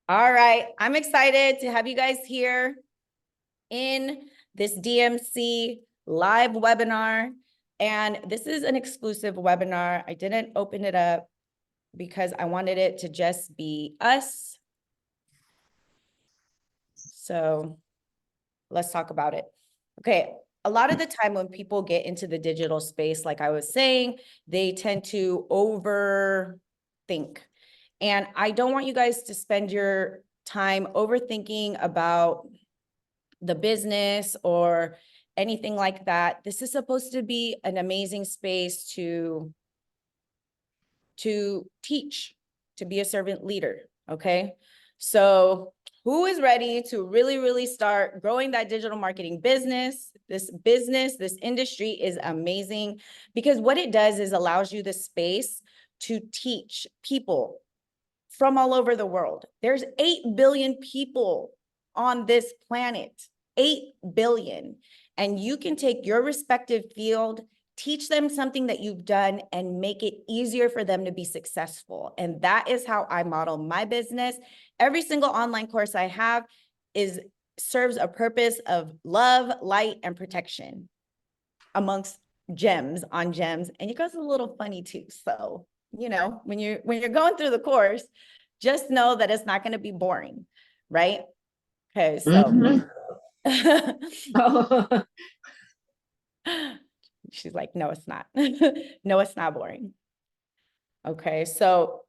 All right, I'm excited to have you guys here in this DMC live webinar. And this is an exclusive webinar. I didn't open it up because I wanted it to just be us. So let's talk about it. Okay, a lot of the time when people get into the digital space, like I was saying, they tend to overthink. And I don't want you guys to spend your time overthinking about the business or anything like that. This is supposed to be an amazing space to teach, to be a servant leader, okay? So who is ready to really start growing that digital marketing business? This industry is amazing because what it does is allows you the space to teach people from all over the world. There's 8 billion people on this planet, 8 billion. And you can take your respective field, teach them something that you've done and make it easier for them to be successful. And that is how I model my business. Every single online course I have serves a purpose of love, light, and protection amongst gems on gems. And you guys are a little funny too. So, you know, when you're going through the course, just know that it's not going to be boring, right? Okay, so she's like, no, it's not. No, it's not boring. Okay, so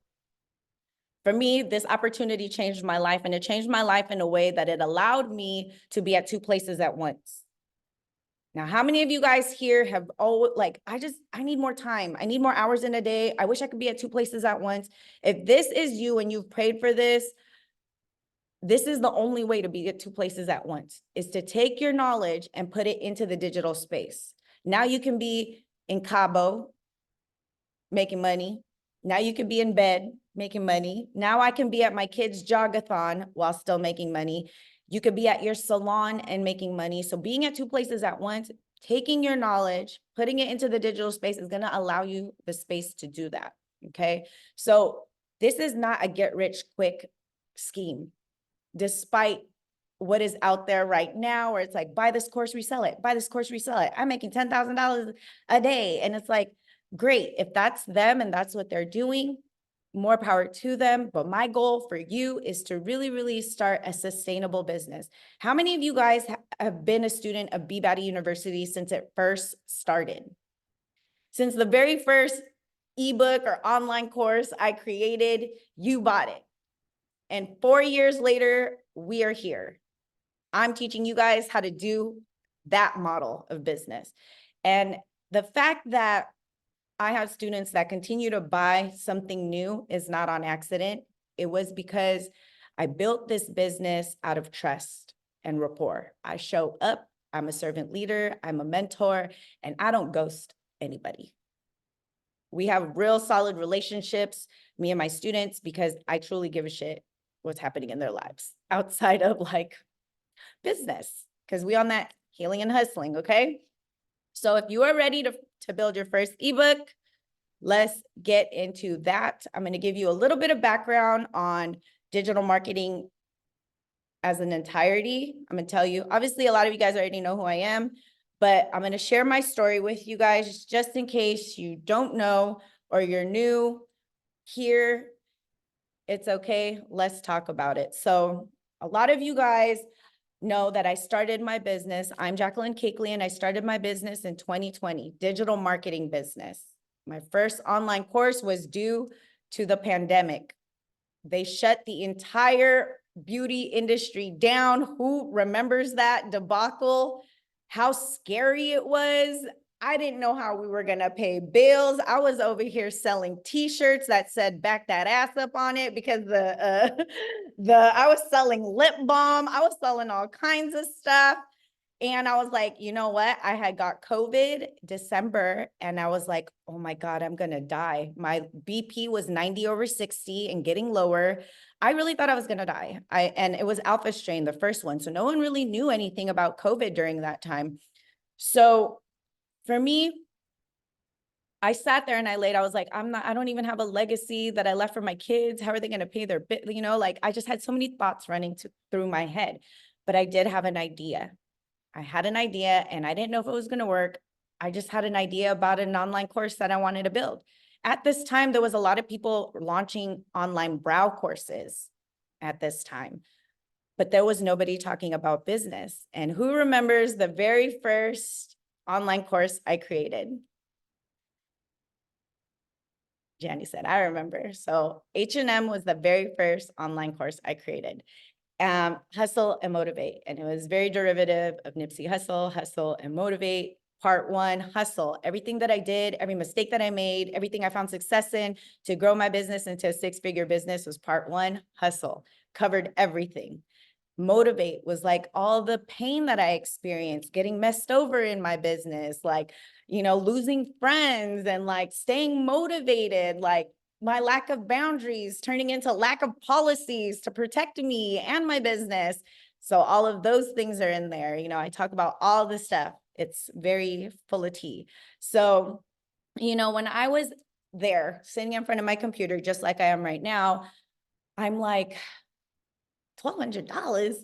for me, this opportunity changed my life, and it changed my life in a way that it allowed me to be at 2 places at once. Now, how many of you guys here have, I need more time. I need more hours in a day. I wish I could be at 2 places at once. If this is you and you've prayed for this is the only way to be at 2 places at once, is to take your knowledge and put it into the digital space. Now you can be in Cabo making money. Now you can be in bed making money. Now I can be at my kids' jogathon while still making money. You could be at your salon and making money. So being at 2 places at once, taking your knowledge, putting it into the digital space is going to allow you the space to do that. Okay. So this is not a get rich quick scheme, despite what is out there right now, where it's like, buy this course, resell it, buy this course, resell it. I'm making $10,000 a day. And it's like, great. If that's them and that's what they're doing, more power to them. But my goal for you is to really start a sustainable business. How many of you guys have been a student of B-Batty University since it first started? Since the very first ebook or online course I created, you bought it. And 4 years later, we are here. I'm teaching you guys how to do that model of business. And the fact that I have students that continue to buy something new is not on accident. It was because I built this business out of trust and rapport. I show up, I'm a servant leader, I'm a mentor, and I don't ghost anybody. We have real solid relationships, me and my students, because I truly give a shit what's happening in their lives outside of like business, because we on that healing and hustling, okay? So if you are ready to build your first ebook, let's get into that. I'm going to give you a little bit of background on digital marketing as an entirety. I'm going to tell you, obviously, a lot of you guys already know who I am, but I'm going to share my story with you guys just in case you don't know or you're new here. It's okay. Let's talk about it. So a lot of you guys know that I started my business. I'm Jacqueline Cakeley, and I started my business in 2020, digital marketing business. My first online course was due to the pandemic. They shut the entire beauty industry down. Who remembers that debacle? How scary it was. I didn't know how we were going to pay bills. I was over here selling t-shirts that said "back that ass up" on it because I was selling lip balm. I was selling all kinds of stuff. And I was like, you know what? I had got COVID December, and I was like, oh my God, I'm going to die. My BP was 90/60 and getting lower. I really thought I was going to die. And it was alpha strain, the first one. So no one really knew anything about COVID during that time. So for me, I sat there and I was like, I don't even have a legacy that I left for my kids. How are they going to pay their bit? You know, like I just had so many thoughts running through my head, but I did have an idea. I had an idea and I didn't know if it was going to work. I just had an idea about an online course that I wanted to build. At this time, there was a lot of people launching online brow courses at this time, but there was nobody talking about business. And who remembers the very first online course I created? Janny said, I remember. So H&M was the very first online course I created. Hustle and Motivate. And it was very derivative of Nipsey Hussle, Hustle and Motivate. Part 1, hustle. Everything that I did, every mistake that I made, everything I found success in to grow my business into a 6-figure business was part 1, hustle. Covered everything. Motivate was like all the pain that I experienced, getting messed over in my business, like, you know, losing friends and like staying motivated, like my lack of boundaries turning into lack of policies to protect me and my business. So all of those things are in there. You know, I talk about all this stuff. It's very full of tea. So, you know, when I was there sitting in front of my computer, just like I am right now, I'm like, $1,200.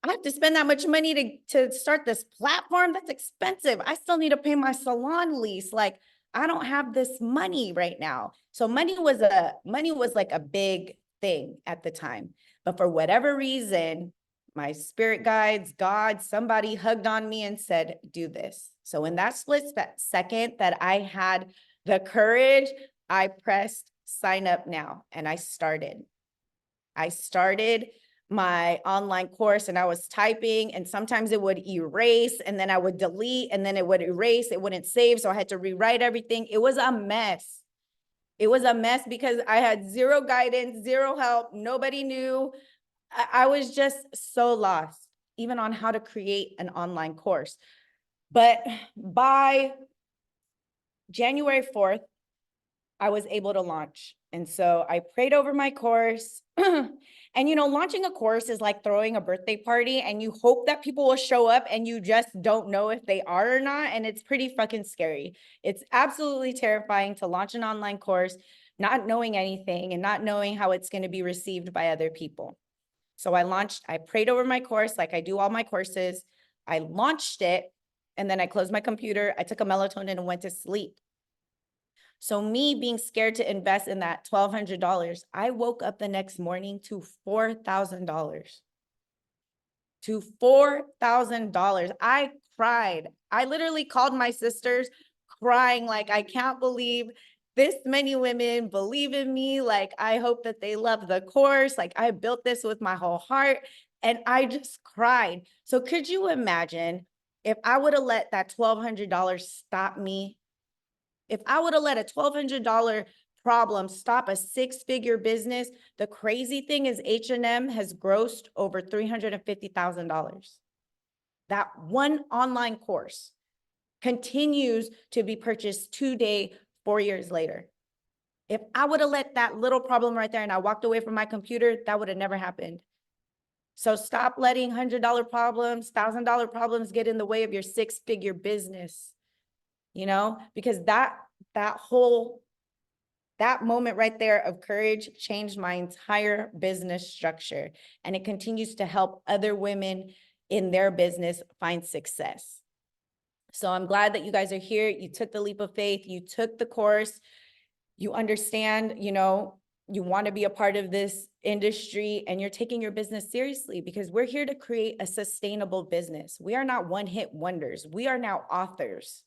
I have to spend that much money to start this platform. That's expensive. I still need to pay my salon lease. Like, I don't have this money right now. So money was like a big thing at the time. But for whatever reason, my spirit guides, God, somebody hugged on me and said, do this. So in that split second that I had the courage, I pressed sign up now and I started my online course and I was typing and sometimes it would erase and then I would delete and then it would erase, it wouldn't save. So I had to rewrite everything. It was a mess. It was a mess because I had zero guidance, zero help. Nobody knew. I was just so lost, even on how to create an online course. But by January 4th, I was able to launch. And so I prayed over my course. And, you know, launching a course is like throwing a birthday party and you hope that people will show up and you just don't know if they are or not. And it's pretty fucking scary. It's absolutely terrifying to launch an online course, not knowing anything and not knowing how it's going to be received by other people. So I prayed over my course like I do all my courses. I launched it and then I closed my computer. I took a melatonin and went to sleep. So me being scared to invest in that $1,200, I woke up the next morning to $4,000. To $4,000. I cried. I literally called my sisters crying like, I can't believe this many women believe in me. Like, I hope that they love the course. Like, I built this with my whole heart. And I just cried. So could you imagine if I would have let that $1,200 stop me? If I would have let a $1,200 problem stop a 6-figure business, the crazy thing is H&M has grossed over $350,000. That one online course continues to be purchased today, 4 years later. If I would have let that little problem right there and I walked away from my computer, that would have never happened. So stop letting $100 problems, $1,000 problems get in the way of your 6-figure business. You know, because that moment right there of courage changed my entire business structure. And it continues to help other women in their business find success. So I'm glad that you guys are here. You took the leap of faith. You took the course. You understand, you know, you want to be a part of this industry and you're taking your business seriously because we're here to create a sustainable business. We are not one-hit wonders. We are now authors.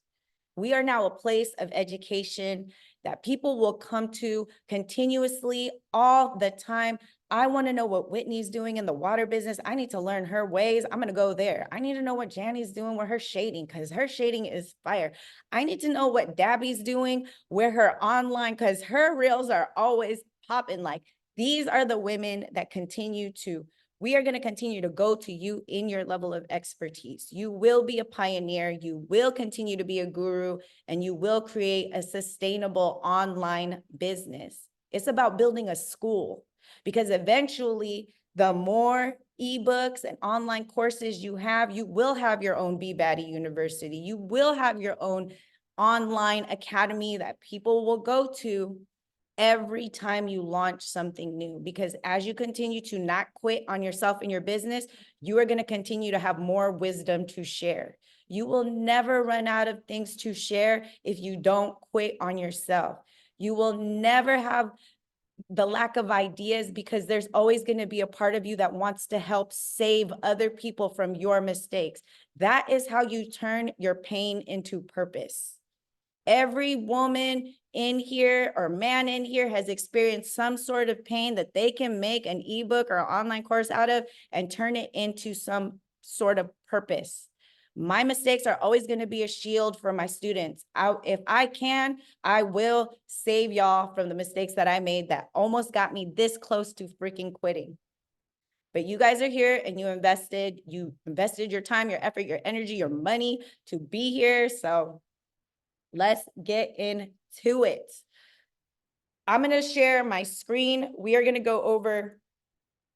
We are now a place of education that people will come to continuously all the time. I want to know what Whitney's doing in the water business. I need to learn her ways. I'm going to go there. I need to know what Janny's doing with her shading because her shading is fire. I need to know what Dabby's doing with her online because her reels are always popping. Like, these are the women that we are going to continue to go to you in your level of expertise. You will be a pioneer. You will continue to be a guru, and you will create a sustainable online business. It's about building a school because eventually the more ebooks and online courses you have, you will have your own BBaddie University. You will have your own online academy that people will go to every time you launch something new, because as you continue to not quit on yourself and your business, you are going to continue to have more wisdom to share. You will never run out of things to share if you don't quit on yourself. You will never have the lack of ideas, because there's always going to be a part of you that wants to help save other people from your mistakes. That is how you turn your pain into purpose. Every woman in here or man in here has experienced some sort of pain that they can make an ebook or an online course out of and turn it into some sort of purpose. My mistakes are always going to be a shield for my students. If I can, I will save y'all from the mistakes that I made that almost got me this close to freaking quitting. But you guys are here and you invested your time, your effort, your energy, your money to be here. So let's get into it. I'm going to share my screen. We are going to go over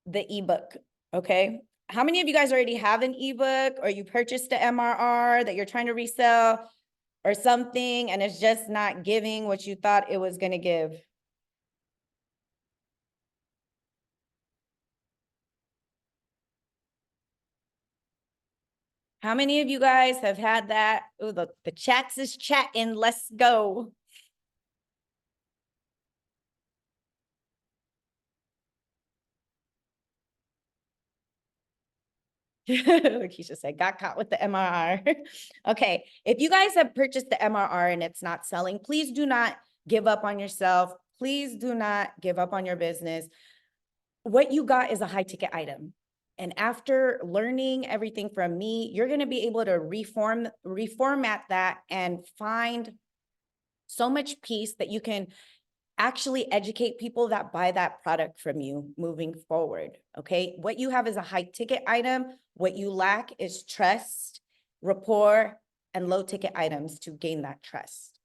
the ebook. Okay. How many of you guys already have an ebook, or you purchased the MRR that you're trying to resell or something, and it's just not giving what you thought it was going to give? How many of you guys have had that? Oh, the chats is chatting. Let's go. Keisha said, got caught with the MRR. Okay, if you guys have purchased the MRR and it's not selling, please do not give up on yourself. Please do not give up on your business. What you got is a high ticket item. And after learning everything from me, you're going to be able to reformat that and find so much peace that you can actually educate people that buy that product from you moving forward. Okay. What you have is a high ticket item. What you lack is trust, rapport, and low ticket items to gain that trust.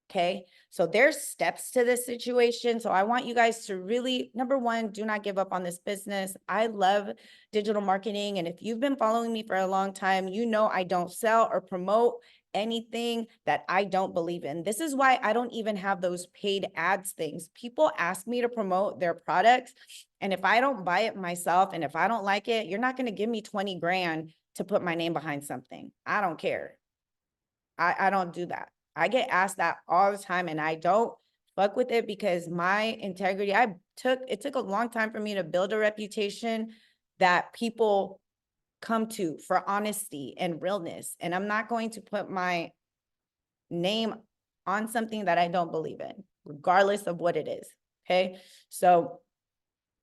Okay. So there's steps to this situation. So I want you guys to really, number one, do not give up on this business. I love digital marketing. And if you've been following me for a long time, you know I don't sell or promote anything that I don't believe in. This is why I don't even have those paid ads things. People ask me to promote their products. And if I don't buy it myself, and if I don't like it, you're not going to give me 20 grand to put my name behind something. I don't care. I don't do that. I get asked that all the time, and I don't fuck with it, because my integrity, it took a long time for me to build a reputation that people come to for honesty and realness. And I'm not going to put my name on something that I don't believe in, regardless of what it is. Okay. So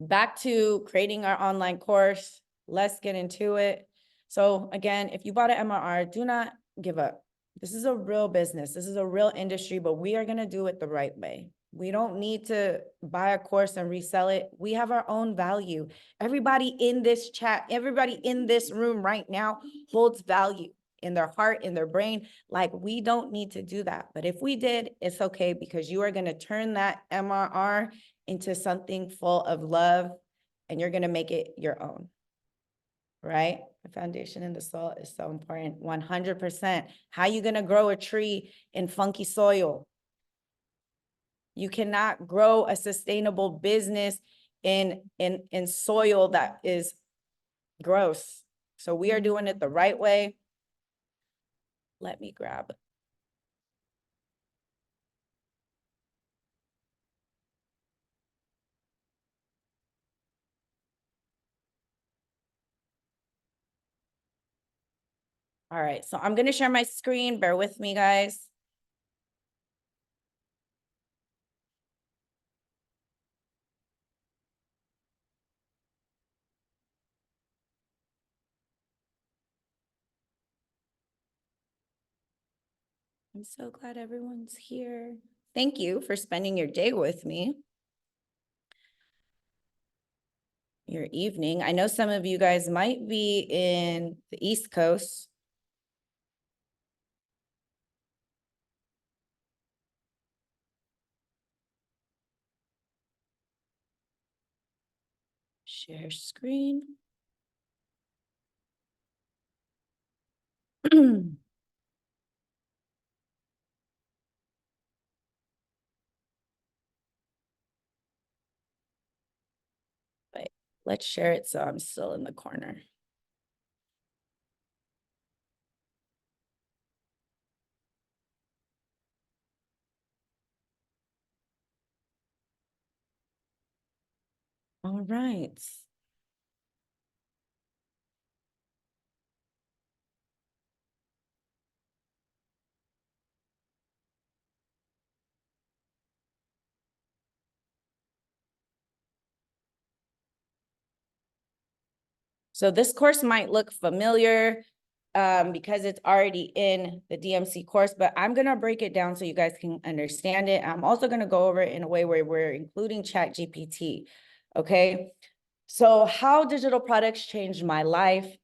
back to creating our online course. Let's get into it. So again, if you bought an MRR, do not give up. This is a real business. This is a real industry, but we are going to do it the right way. We don't need to buy a course and resell it. We have our own value. Everybody in this chat, everybody in this room right now holds value in their heart, in their brain. Like, we don't need to do that. But if we did, it's okay, because you are going to turn that MRR into something full of love, and you're going to make it your own. Right? The foundation in the soil is so important. 100%. How you going to grow a tree in funky soil? You cannot grow a sustainable business in soil that is gross. So we are doing it the right way. Let me grab. All right, so I'm going to share my screen. Bear with me, guys. I'm so glad everyone's here. Thank you for spending your day with me. Your evening. I know some of you guys might be in the East Coast. Share screen. Let's share it so I'm still in the corner. All right. So this course might look familiar because it's already in the DMC course, but I'm going to break it down so you guys can understand it. I'm also going to go over it in a way where we're including ChatGPT. Okay. So how digital products changed my life.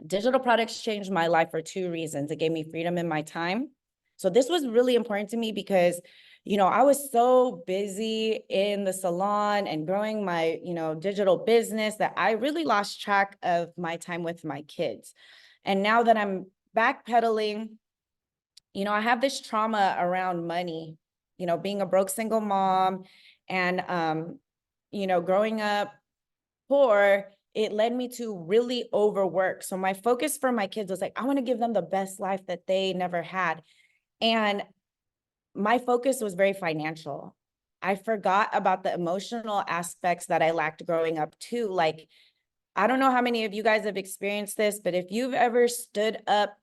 Digital products changed my life for two reasons. It gave me freedom in my time. So this was really important to me because, you know, I was so busy in the salon and growing my, you know, digital business that I really lost track of my time with my kids. And now that I'm backpedaling, you know, I have this trauma around money, you know, being a broke single mom and, you know, growing up poor, it led me to really overwork. So my focus for my kids was like, I want to give them the best life that they never had. And my focus was very financial. I forgot about the emotional aspects that I lacked growing up too. Like, I don't know how many of you guys have experienced this, but if you've ever stood up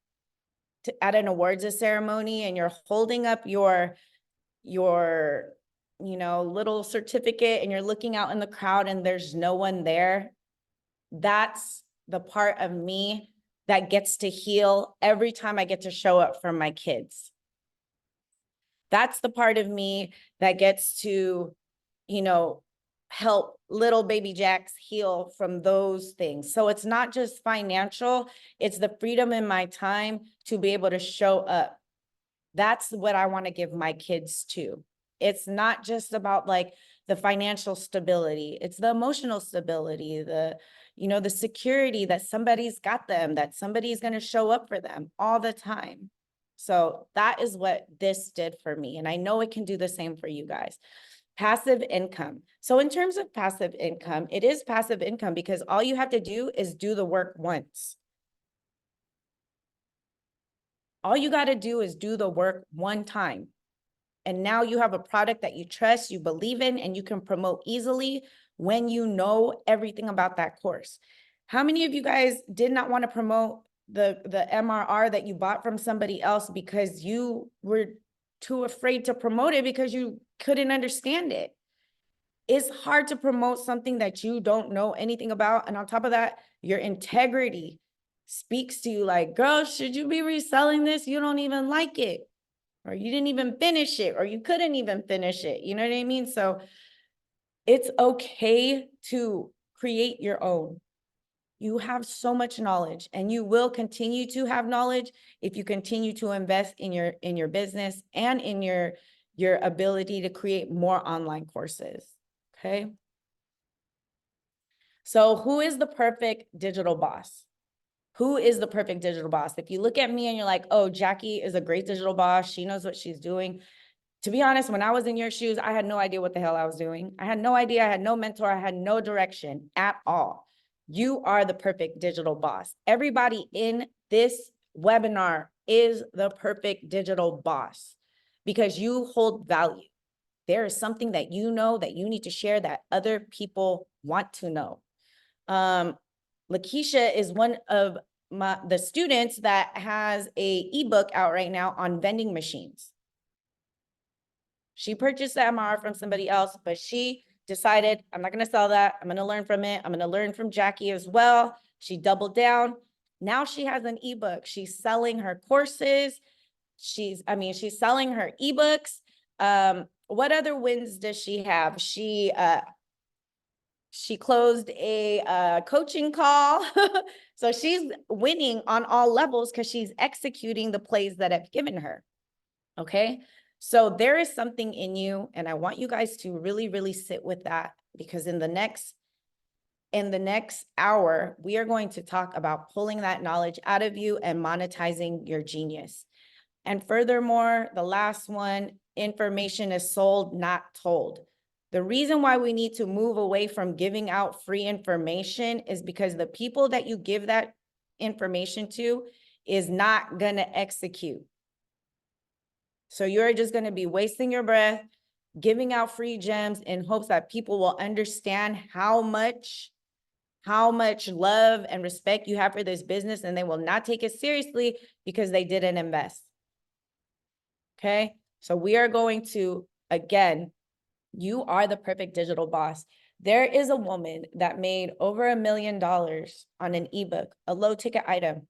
at an awards ceremony and you're holding up your you know, little certificate and you're looking out in the crowd and there's no one there, that's the part of me that gets to heal every time I get to show up for my kids. That's the part of me that gets to, you know, help little baby Jacks heal from those things. So it's not just financial, it's the freedom in my time to be able to show up. That's what I want to give my kids too. It's not just about like the financial stability, it's the emotional stability, the, you know, the security that somebody's got them, that somebody's going to show up for them all the time. So that is what this did for me. And I know it can do the same for you guys. Passive income. So in terms of passive income, it is passive income because all you have to do is do the work once. All you got to do is do the work one time. And now you have a product that you trust, you believe in, and you can promote easily when you know everything about that course. How many of you guys did not want to promote the MRR that you bought from somebody else because you were too afraid to promote it because you couldn't understand it? It's hard to promote something that you don't know anything about. And on top of that, your integrity speaks to you like, girl, should you be reselling this? You don't even like it, or you didn't even finish it, or you couldn't even finish it. You know what I mean? So it's okay to create your own. You have so much knowledge and you will continue to have knowledge if you continue to invest in your business and in your ability to create more online courses. Okay. So who is the perfect digital boss? Who is the perfect digital boss? If you look at me and you're like, oh, Jackie is a great digital boss, she knows what she's doing. To be honest, when I was in your shoes, I had no idea what the hell I was doing. I had no idea. I had no mentor. I had no direction at all. You are the perfect digital boss. Everybody in this webinar is the perfect digital boss because you hold value. There is something that you know that you need to share that other people want to know. Lakeisha is one of the students that has a ebook out right now on vending machines. She purchased the MRR from somebody else, but she decided, I'm not going to sell that. I'm going to learn from it. I'm going to learn from Jackie as well. She doubled down. Now she has an ebook. She's selling her courses. She's selling her ebooks. What other wins does she have? She closed a coaching call. So she's winning on all levels because she's executing the plays that I've given her. Okay. So there is something in you, and I want you guys to really, really sit with that, because in the next hour, we are going to talk about pulling that knowledge out of you and monetizing your genius. And furthermore, the last one, information is sold, not told. The reason why we need to move away from giving out free information is because the people that you give that information to is not going to execute. So you're just going to be wasting your breath, giving out free gems in hopes that people will understand how much love and respect you have for this business, and they will not take it seriously because they didn't invest. Okay, so we are going to, again, you are the perfect digital boss. There is a woman that made over $1 million on an ebook, a low ticket item.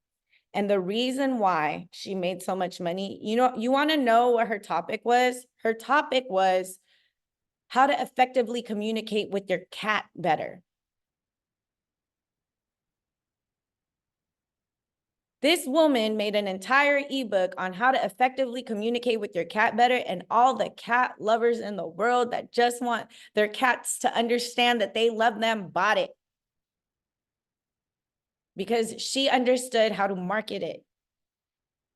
And the reason why she made so much money, you want to know what her topic was? Her topic was how to effectively communicate with your cat better. This woman made an entire ebook on how to effectively communicate with your cat better, and all the cat lovers in the world that just want their cats to understand that they love them bought it because she understood how to market it.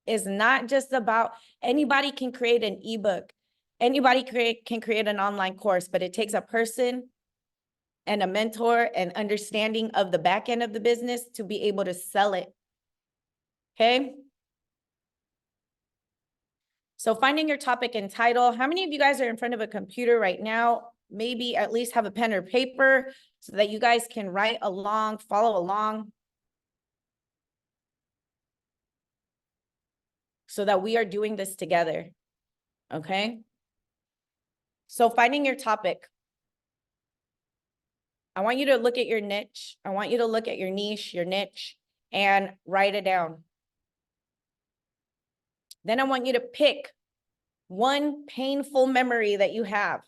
It's not just about anybody can create an ebook. Anybody can create an online course, but it takes a person and a mentor and understanding of the back end of the business to be able to sell it. Okay. So finding your topic and title. How many of you guys are in front of a computer right now? Maybe at least have a pen or paper so that you guys can write along, follow along, so that we are doing this together. Okay. So finding your topic. I want you to look at your niche. I want you to look at your niche, your niche, and write it down. Then I want you to pick one painful memory that you have.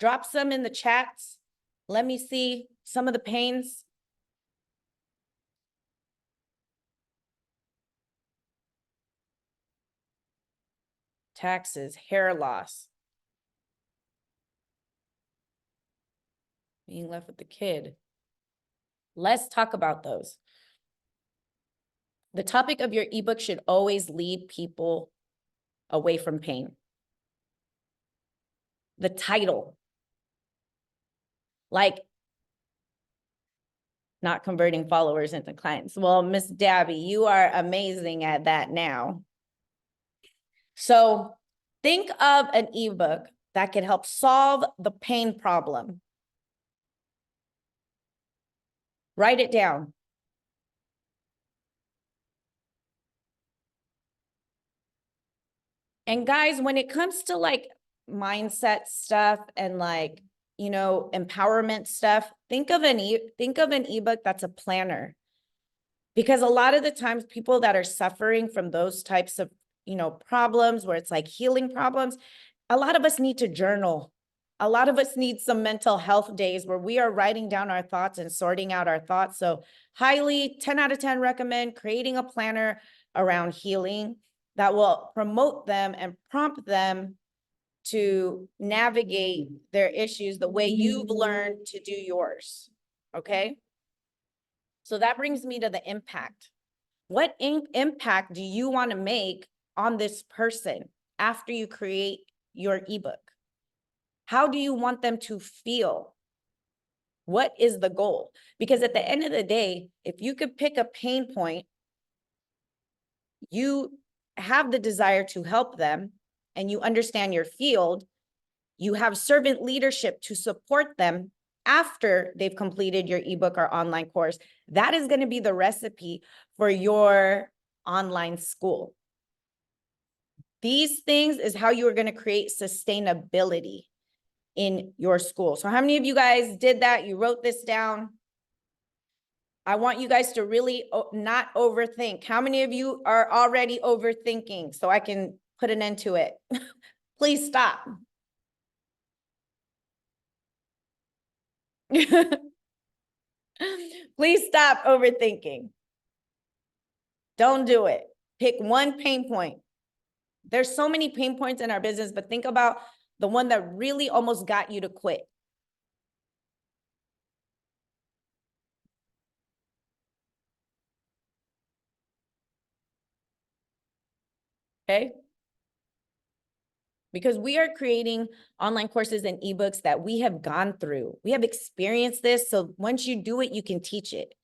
Drop some in the chats. Let me see some of the pains. Taxes, hair loss, being left with the kid. Let's talk about those. The topic of your ebook should always lead people away from pain. The title, like not converting followers into clients. Well, Miss Dabby, you are amazing at that now. So think of an ebook that can help solve the pain problem. Write it down. And guys, when it comes to like mindset stuff and like, empowerment stuff, think of an ebook that's a planner. Because a lot of the times people that are suffering from those types of, problems where it's like healing problems, a lot of us need to journal. A lot of us need some mental health days where we are writing down our thoughts and sorting out our thoughts. So highly 10 out of 10 recommend creating a planner around healing that will promote them and prompt them to navigate their issues the way you've learned to do yours. Okay. So that brings me to the impact. What impact do you want to make on this person after you create your ebook? How do you want them to feel? What is the goal? Because at the end of the day, if you could pick a pain point, you have the desire to help them and you understand your field, you have servant leadership to support them after they've completed your ebook or online course. That is going to be the recipe for your online school. These things is how you are going to create sustainability in your school. So how many of you guys did that? You wrote this down. I want you guys to really not overthink. How many of you are already overthinking so I can put an end to it? Please stop. Please stop overthinking. Don't do it. Pick one pain point. There's so many pain points in our business, but think about the one that really almost got you to quit. Okay. because we are creating online courses and ebooks that we have gone through. We have experienced this. So once you do it, you can teach it.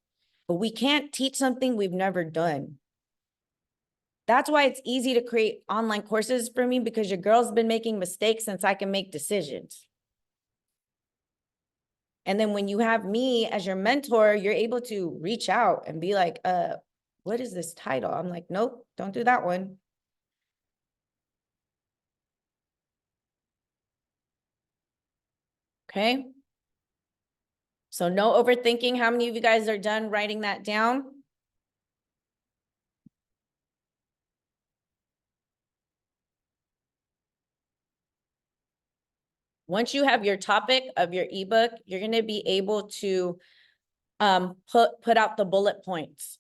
But we can't teach something we've never done. That's why it's easy to create online courses for me, because your girl's been making mistakes since I can make decisions. And then when you have me as your mentor, you're able to reach out and be like, what is this title? I'm like, nope, don't do that one. Okay. So no overthinking. How many of you guys are done writing that down? Once you have your topic of your ebook, you're going to be able to put out the bullet points.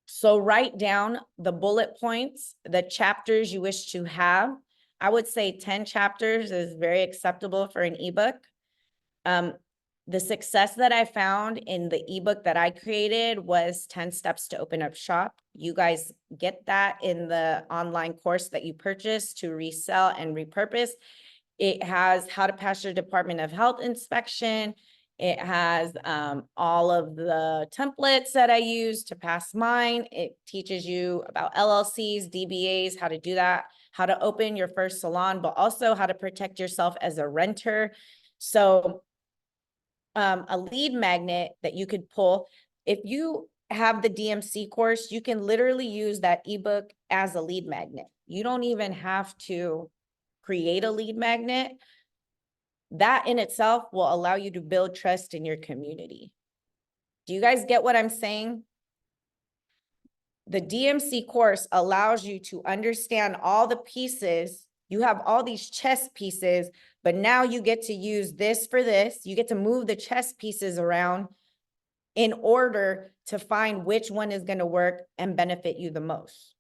So write down the bullet points, the chapters you wish to have. I would say 10 chapters is very acceptable for an ebook. The success that I found in the ebook that I created was 10 steps to open up shop. You guys get that in the online course that you purchase to resell and repurpose. It has how to pass your Department of Health inspection. It has all of the templates that I use to pass mine. It teaches you about LLCs, DBAs, how to do that, how to open your first salon, but also how to protect yourself as a renter. So a lead magnet that you could pull. If you have the DMC course, you can literally use that ebook as a lead magnet. You don't even have to create a lead magnet. That in itself will allow you to build trust in your community. Do you guys get what I'm saying? The DMC course allows you to understand all the pieces. You have all these chess pieces, but now you get to use this for this. You get to move the chess pieces around in order to find which one is going to work and benefit you the most.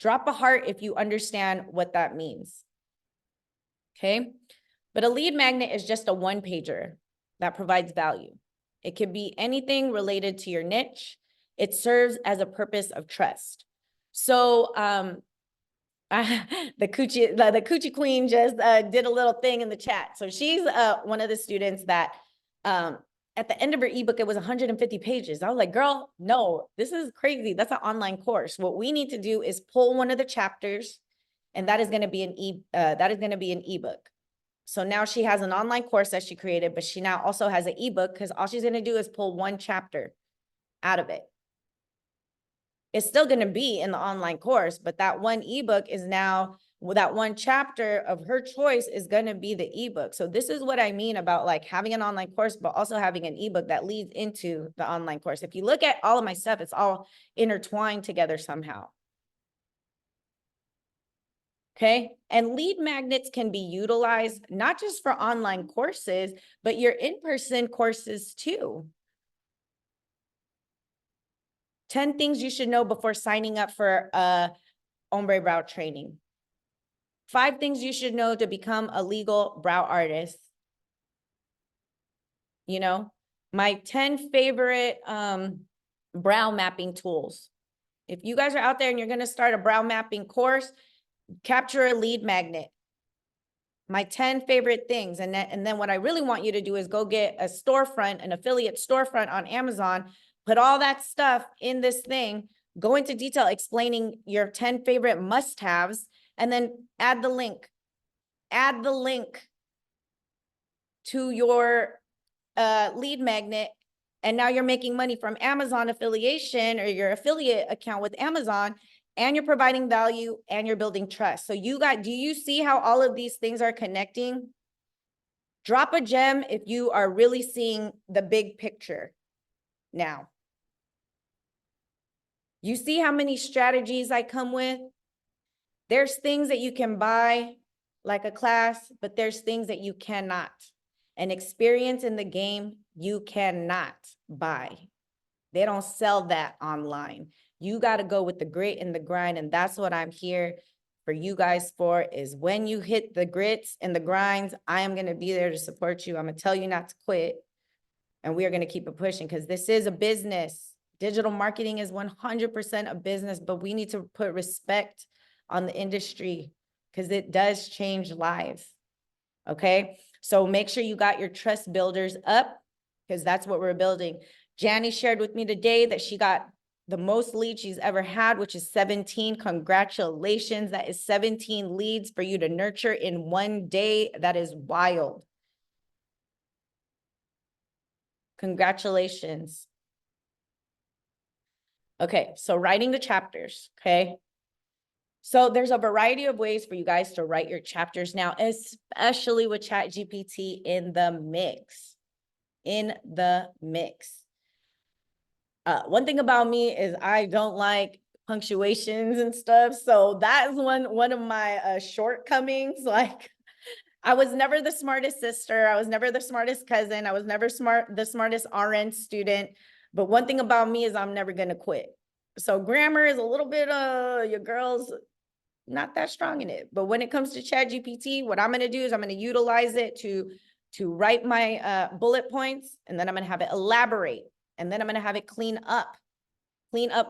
Drop a heart if you understand what that means. Okay. But a lead magnet is just a one-pager that provides value. It could be anything related to your niche. It serves as a purpose of trust. So the coochie queen just did a little thing in the chat. So she's one of the students that at the end of her ebook, it was 150 pages. I was like, girl, no, this is crazy. That's an online course. What we need to do is pull one of the chapters, and that is going to be an ebook. So now she has an online course that she created, but she now also has an ebook, because all she's going to do is pull one chapter out of it. It's still going to be in the online course, but that one ebook is now, that one chapter of her choice is going to be the ebook. So this is what I mean about like having an online course, but also having an ebook that leads into the online course. If you look at all of my stuff, it's all intertwined together somehow. Okay. And lead magnets can be utilized not just for online courses, but your in-person courses too. 10 things you should know before signing up for a ombre brow training. 5 things you should know to become a legal brow artist. You know, my 10 favorite brow mapping tools. If you guys are out there and you're going to start a brow mapping course, capture a lead magnet. My 10 favorite things. And then what I really want you to do is go get a storefront, an affiliate storefront on Amazon, put all that stuff in this thing, go into detail explaining your 10 favorite must-haves, and then add the link. Add the link to your lead magnet. And now you're making money from Amazon affiliation or your affiliate account with Amazon, and you're providing value and you're building trust. So do you see how all of these things are connecting? Drop a gem if you are really seeing the big picture now. You see how many strategies I come with? There's things that you can buy like a class, but there's things that you cannot. An experience in the game, you cannot buy. They don't sell that online. You got to go with the grit and the grind. And that's what I'm here for you guys for, is when you hit the grits and the grinds, I am going to be there to support you. I'm going to tell you not to quit. And we are going to keep it pushing, because this is a business. Digital marketing is 100% a business, but we need to put respect on the industry because it does change lives. Okay. So make sure you got your trust builders up because that's what we're building. Janny shared with me today that she got the most leads she's ever had, which is 17. Congratulations. That is 17 leads for you to nurture in one day. That is wild. Congratulations. Okay, so writing the chapters, okay? So there's a variety of ways for you guys to write your chapters now, especially with ChatGPT in the mix. One thing about me is I don't like punctuations and stuff. So that's one of my shortcomings. Like, I was never the smartest sister. I was never the smartest cousin. I was never the smartest RN student. But one thing about me is I'm never going to quit. So grammar is a little bit, your girl's not that strong in it. But when it comes to ChatGPT, what I'm going to do is I'm going to utilize it to write my bullet points, and then I'm going to have it elaborate, and then I'm going to have it clean up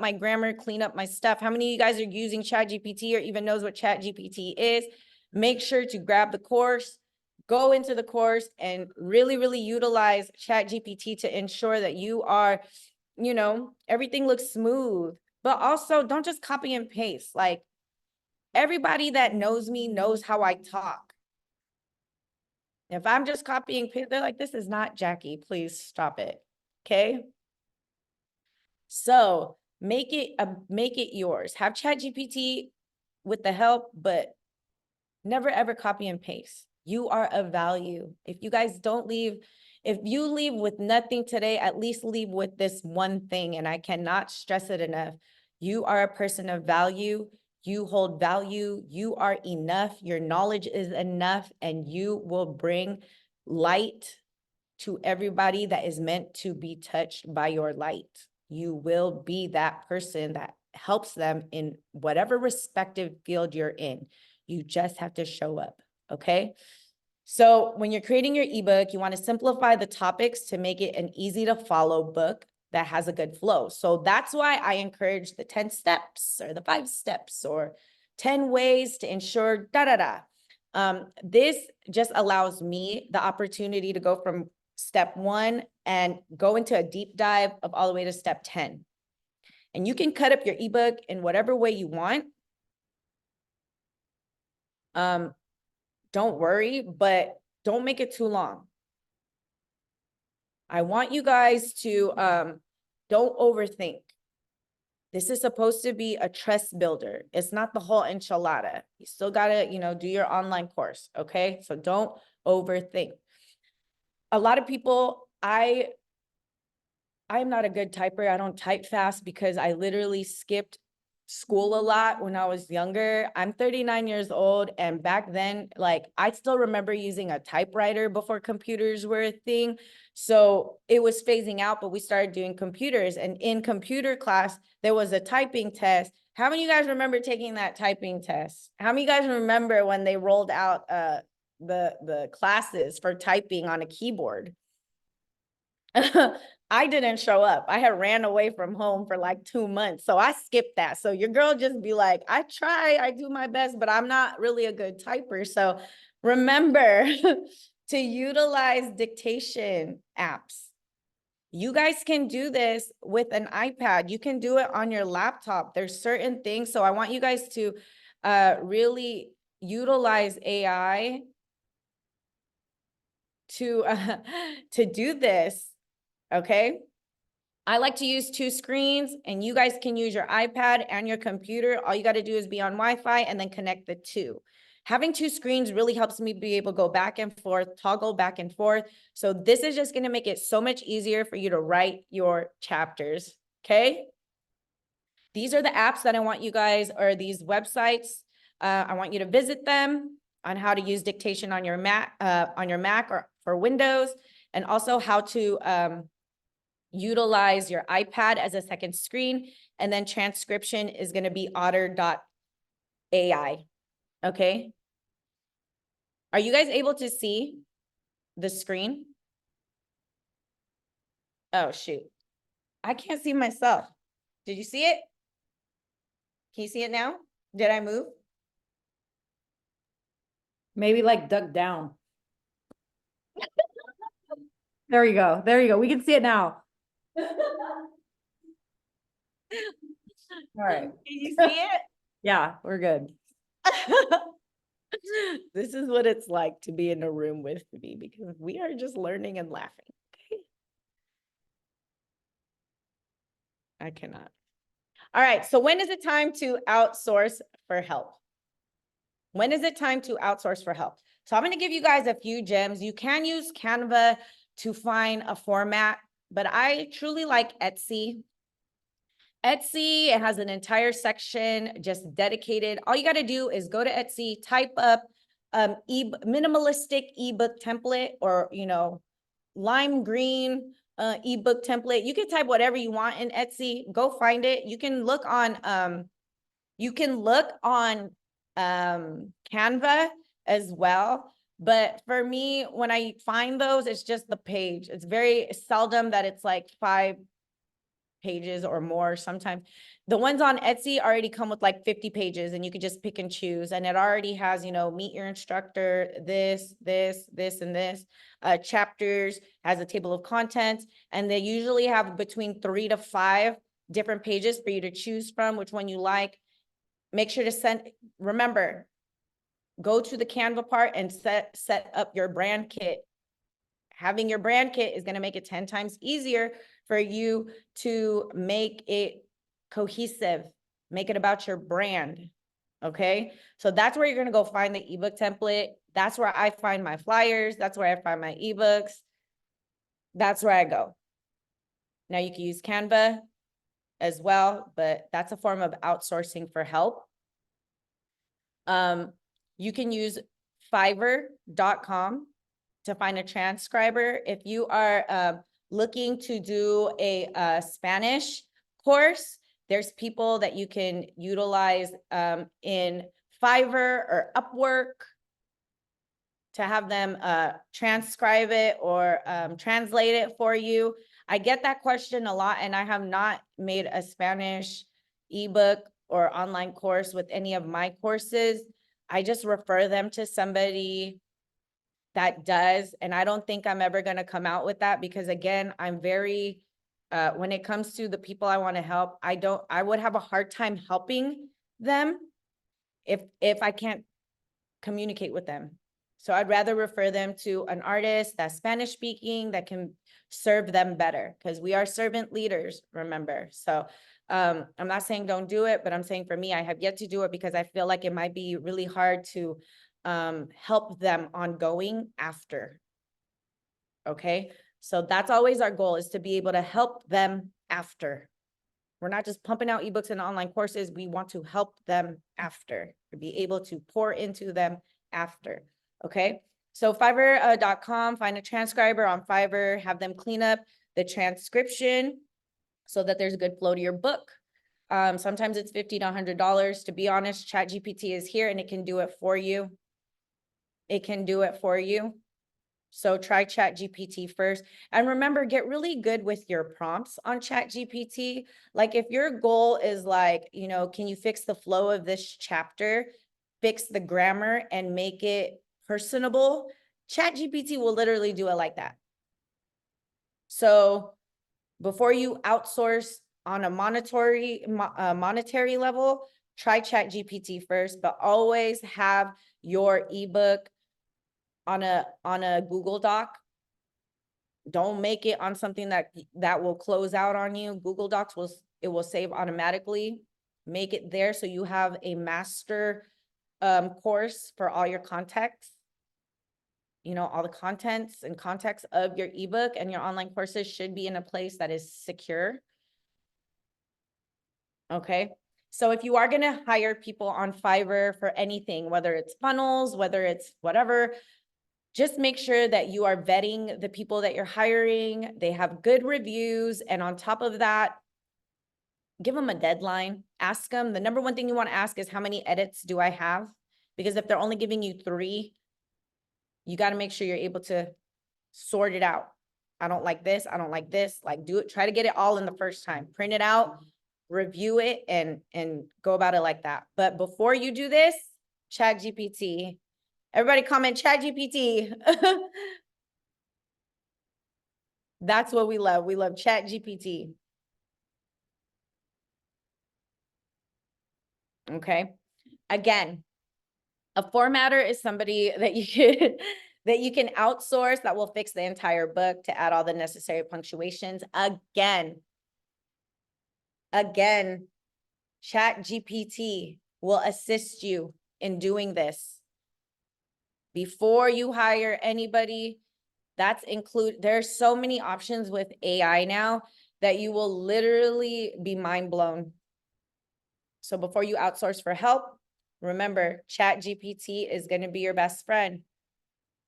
my grammar, clean up my stuff. How many of you guys are using ChatGPT or even knows what ChatGPT is? Make sure to grab the course, go into the course, and really, really utilize ChatGPT to ensure that you are, you know, everything looks smooth. But also, don't just copy and paste. Like, everybody that knows me knows how I talk. If I'm just copying, they're like, this is not Jackie. Please stop it. Okay. So make it yours. Have ChatGPT with the help, but never ever copy and paste. You are of value. If you guys don't leave, if you leave with nothing today, at least leave with this one thing. And I cannot stress it enough. You are a person of value. You hold value. You are enough. Your knowledge is enough, and you will bring light to everybody that is meant to be touched by your light. You will be that person that helps them in whatever respective field you're in. You just have to show up, okay? So when you're creating your ebook, you want to simplify the topics to make it an easy to follow book that has a good flow. So that's why I encourage the 10 steps or the 5 steps or 10 ways to ensure this just allows me the opportunity to go from step 1 and go into a deep dive of all the way to step 10. And you can cut up your ebook in whatever way you want. Don't worry, but don't make it too long. I want you guys to don't overthink. This is supposed to be a trust builder. It's not the whole enchilada. You still gotta, do your online course, okay? So don't overthink. A lot of people, I'm not a good typer. I don't type fast because I literally skipped school a lot when I was younger. I'm 39 years old, and back then, like, I still remember using a typewriter before computers were a thing. So it was phasing out, but we started doing computers, and in computer class, there was a typing test. How many of you guys remember taking that typing test? How many of you guys remember when they rolled out the classes for typing on a keyboard? I didn't show up. I had ran away from home for like 2 months. So I skipped that. So your girl just be like, I try, I do my best, but I'm not really a good typer. So remember to utilize dictation apps. You guys can do this with an iPad. You can do it on your laptop. There's certain things. So I want you guys to really utilize AI to do this. Okay. I like to use 2 screens, and you guys can use your iPad and your computer. All you got to do is be on Wi-Fi and then connect the 2. Having 2 screens really helps me be able to go back and forth, toggle back and forth. So this is just going to make it so much easier for you to write your chapters. Okay. These are the apps that I want you guys, or these websites. I want you to visit them on how to use dictation on your Mac or for Windows, and also how to utilize your iPad as a second screen, and then transcription is going to be otter.ai. Okay. Are you guys able to see the screen? Oh, shoot. I can't see myself. Did you see it? Can you see it now? Did I move? Maybe like duck down. There you go. There you go. We can see it now. All right. Can you see it? Yeah, we're good. This is what it's like to be in a room with me because we are just learning and laughing. Okay. I cannot. All right. So when is it time to outsource for help? When is it time to outsource for help? So I'm going to give you guys a few gems. You can use Canva to find a format, but I truly like Etsy. Etsy, it has an entire section just dedicated. All you got to do is go to Etsy, type up minimalistic ebook template or, lime green ebook template. You can type whatever you want in Etsy. Go find it. You can look on Canva as well. But for me, when I find those, it's just the page. It's very seldom that it's like 5 pages or more. Sometimes the ones on Etsy already come with like 50 pages and you could just pick and choose. And it already has, meet your instructor, this, and this, chapters, has a table of contents. And they usually have between 3 to 5 different pages for you to choose from, which one you like. Make sure to remember, go to the Canva part and set up your brand kit. Having your brand kit is going to make it 10 times easier for you to make it cohesive, make it about your brand. Okay. So that's where you're going to go find the ebook template. That's where I find my flyers. That's where I find my ebooks. That's where I go. Now you can use Canva as well, but that's a form of outsourcing for help. You can use Fiverr.com to find a transcriber. If you are looking to do a Spanish course, there's people that you can utilize in Fiverr or Upwork to have them transcribe it or translate it for you. I get that question a lot, and I have not made a Spanish ebook or online course with any of my courses. I just refer them to somebody that does, and I don't think I'm ever going to come out with that because, again, I'm very, when it comes to the people I want to help, I would have a hard time helping them if I can't communicate with them. So I'd rather refer them to an artist that's Spanish speaking that can serve them better, because we are servant leaders, remember. So I'm not saying don't do it, but I'm saying for me, I have yet to do it because I feel like it might be really hard to help them ongoing after. Okay. So that's always our goal, is to be able to help them after. We're not just pumping out ebooks and online courses. We want to help them after, to be able to pour into them after. Okay. So Fiverr.com, find a transcriber on Fiverr, have them clean up the transcription so that there's a good flow to your book. Sometimes it's $50 to $100. To be honest, ChatGPT is here and it can do it for you. It can do it for you. So try ChatGPT first. And remember, get really good with your prompts on ChatGPT. Like if your goal is like, can you fix the flow of this chapter, fix the grammar and make it personable, ChatGPT will literally do it like that. So before you outsource on a monetary level, try ChatGPT first, but always have your ebook on a Google Doc. Don't make it on something that will close out on you. Google Docs will save automatically. Make it there so you have a master course for all your context. All the contents and context of your ebook and your online courses should be in a place that is secure. Okay. So if you are going to hire people on Fiverr for anything, whether it's funnels, whether it's whatever, just make sure that you are vetting the people that you're hiring. They have good reviews. And on top of that, give them a deadline. Ask them. The number one thing you want to ask is, how many edits do I have? Because if they're only giving you 3, you got to make sure you're able to sort it out. I don't like this. I don't like this. Like do it, try to get it all in the first time, print it out, review it and go about it like that. But before you do this, Chat GPT. Everybody comment Chat GPT. That's what we love. We love Chat GPT. Okay. Again, a formatter is somebody that you can that you can outsource that will fix the entire book to add all the necessary punctuations. Again, Chat GPT will assist you in doing this. Before you hire anybody, there's so many options with AI now that you will literally be mind blown. So before you outsource for help, remember, Chat GPT is going to be your best friend.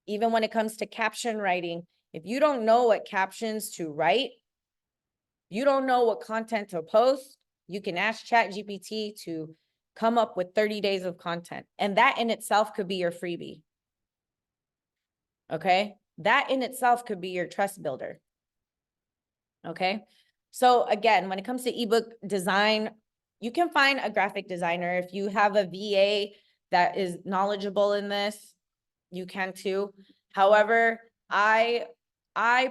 Even when it comes to caption writing, if you don't know what captions to write, you don't know what content to post, you can ask Chat GPT to come up with 30 days of content. And that in itself could be your freebie. Okay? That in itself could be your trust builder. Okay? So again, when it comes to ebook design, you can find a graphic designer. If you have a VA that is knowledgeable in this, you can too. However, I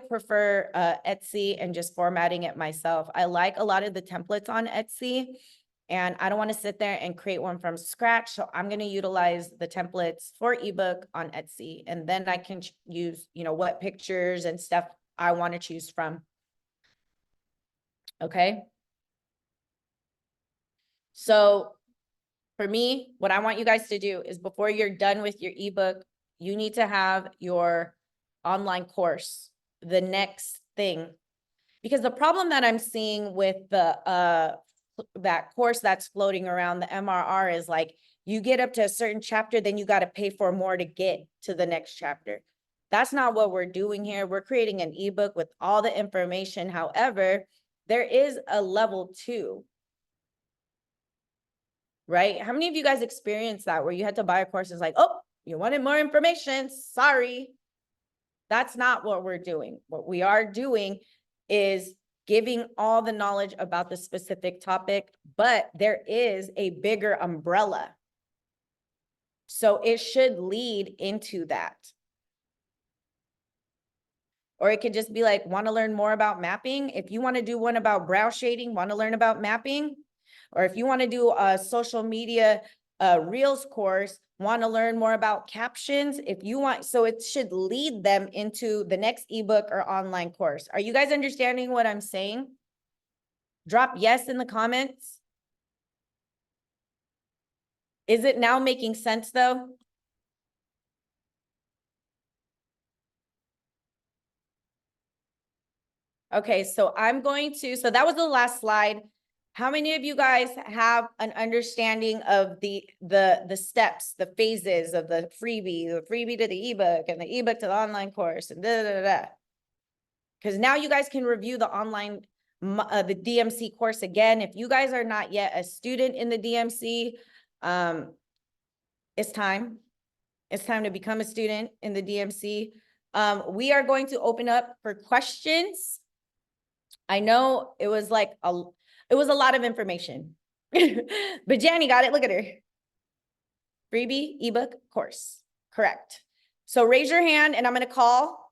prefer Etsy and just formatting it myself. I like a lot of the templates on Etsy and I don't want to sit there and create one from scratch. So I'm going to utilize the templates for ebook on Etsy and then I can use, what pictures and stuff I want to choose from. Okay. So for me, what I want you guys to do is before you're done with your ebook, you need to have your online course, the next thing. Because the problem that I'm seeing with that course that's floating around, the MRR, is like you get up to a certain chapter, then you got to pay for more to get to the next chapter. That's not what we're doing here. We're creating an ebook with all the information. However, there is a level 2. Right? How many of you guys experienced that where you had to buy a course? It's like, oh, you wanted more information. Sorry. That's not what we're doing. What we are doing is giving all the knowledge about the specific topic, but there is a bigger umbrella. So it should lead into that. Or it could just be like, want to learn more about mapping? If you want to do one about brow shading, want to learn about mapping? Or if you want to do a social media Reels course, want to learn more about captions, if you want, so it should lead them into the next ebook or online course. Are you guys understanding what I'm saying? Drop yes in the comments. Is it now making sense though? Okay, so so that was the last slide. How many of you guys have an understanding of the steps, the phases of the freebie to the ebook and the ebook to the online course and Because now you guys can review the online, the DMC course again. If you guys are not yet a student in the DMC, it's time. It's time to become a student in the DMC. We are going to open up for questions. I know it was like it was a lot of information, but Janny got it. Look at her. Freebie ebook course. Correct. So raise your hand and I'm going to call.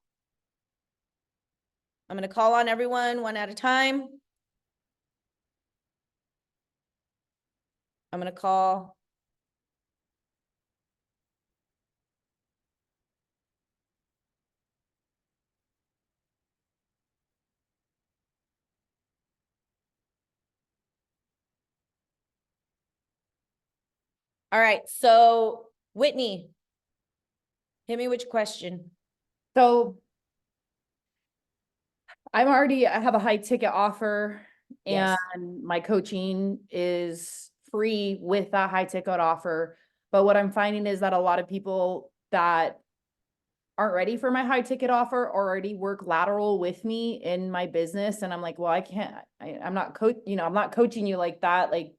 I'm going to call on everyone one at a time. I'm going to call. All right. So Whitney, hit me with your question. So I have a high ticket offer Yes. and my coaching is free with that high ticket offer. But what I'm finding is that a lot of people that aren't ready for my high ticket offer already work lateral with me in my business. And I'm like, well, I'm not I'm not coaching you like that. Like,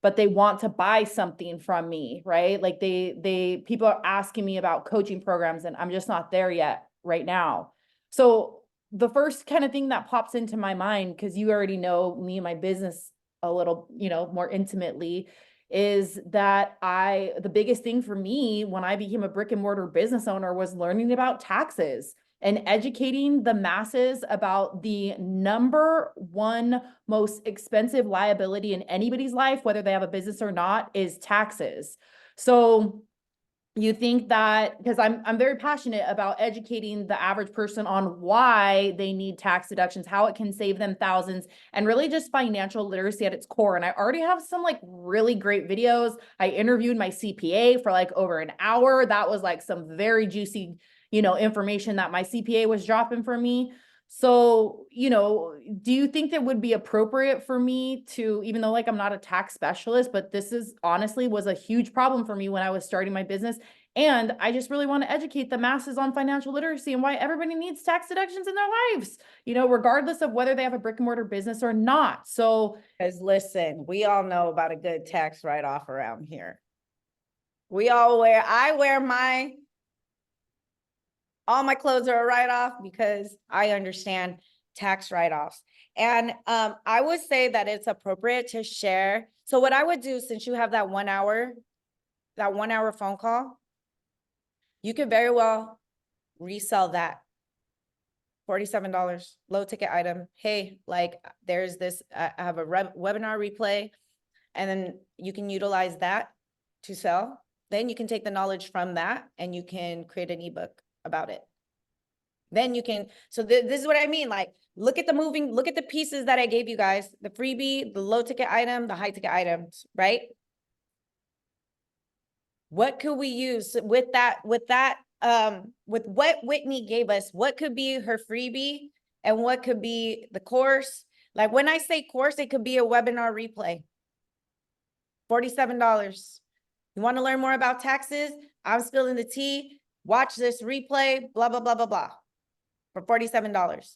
but they want to buy something from me, right? Like people are asking me about coaching programs and I'm just not there yet right now. So the first kind of thing that pops into my mind, because you already know me and my business a little, more intimately, is that the biggest thing for me when I became a brick and mortar business owner was learning about taxes and educating the masses about the number one most expensive liability in anybody's life, whether they have a business or not, is taxes. So you think that, because I'm very passionate about educating the average person on why they need tax deductions, how it can save them thousands, and really just financial literacy at its core. And I already have some like really great videos. I interviewed my CPA for like over an hour. That was like some very juicy, information that my CPA was dropping for me. So, do you think that would be appropriate for me to, even though like I'm not a tax specialist, but this is honestly was a huge problem for me when I was starting my business. And I just really want to educate the masses on financial literacy and why everybody needs tax deductions in their lives, regardless of whether they have a brick and mortar business or not. So, Because listen, we all know about a good tax write-off around here. I wear all my clothes are a write-off because I understand tax write-offs. And I would say that it's appropriate to share. So what I would do, since you have that 1 hour phone call, you could very well resell that. $47, low ticket item. Hey, like there's this, I have a webinar replay, and then you can utilize that to sell. Then you can take the knowledge from that and you can create an ebook about it. Then you can, so this is what I mean. Like, look at the pieces that I gave you guys, the freebie, the low ticket item, the high ticket items, right? What could we use with what Whitney gave us? What could be her freebie and what could be the course? Like when I say course, it could be a webinar replay. $47. You want to learn more about taxes? I'm spilling the tea. Watch this replay, blah, blah, blah, blah, blah, for $47.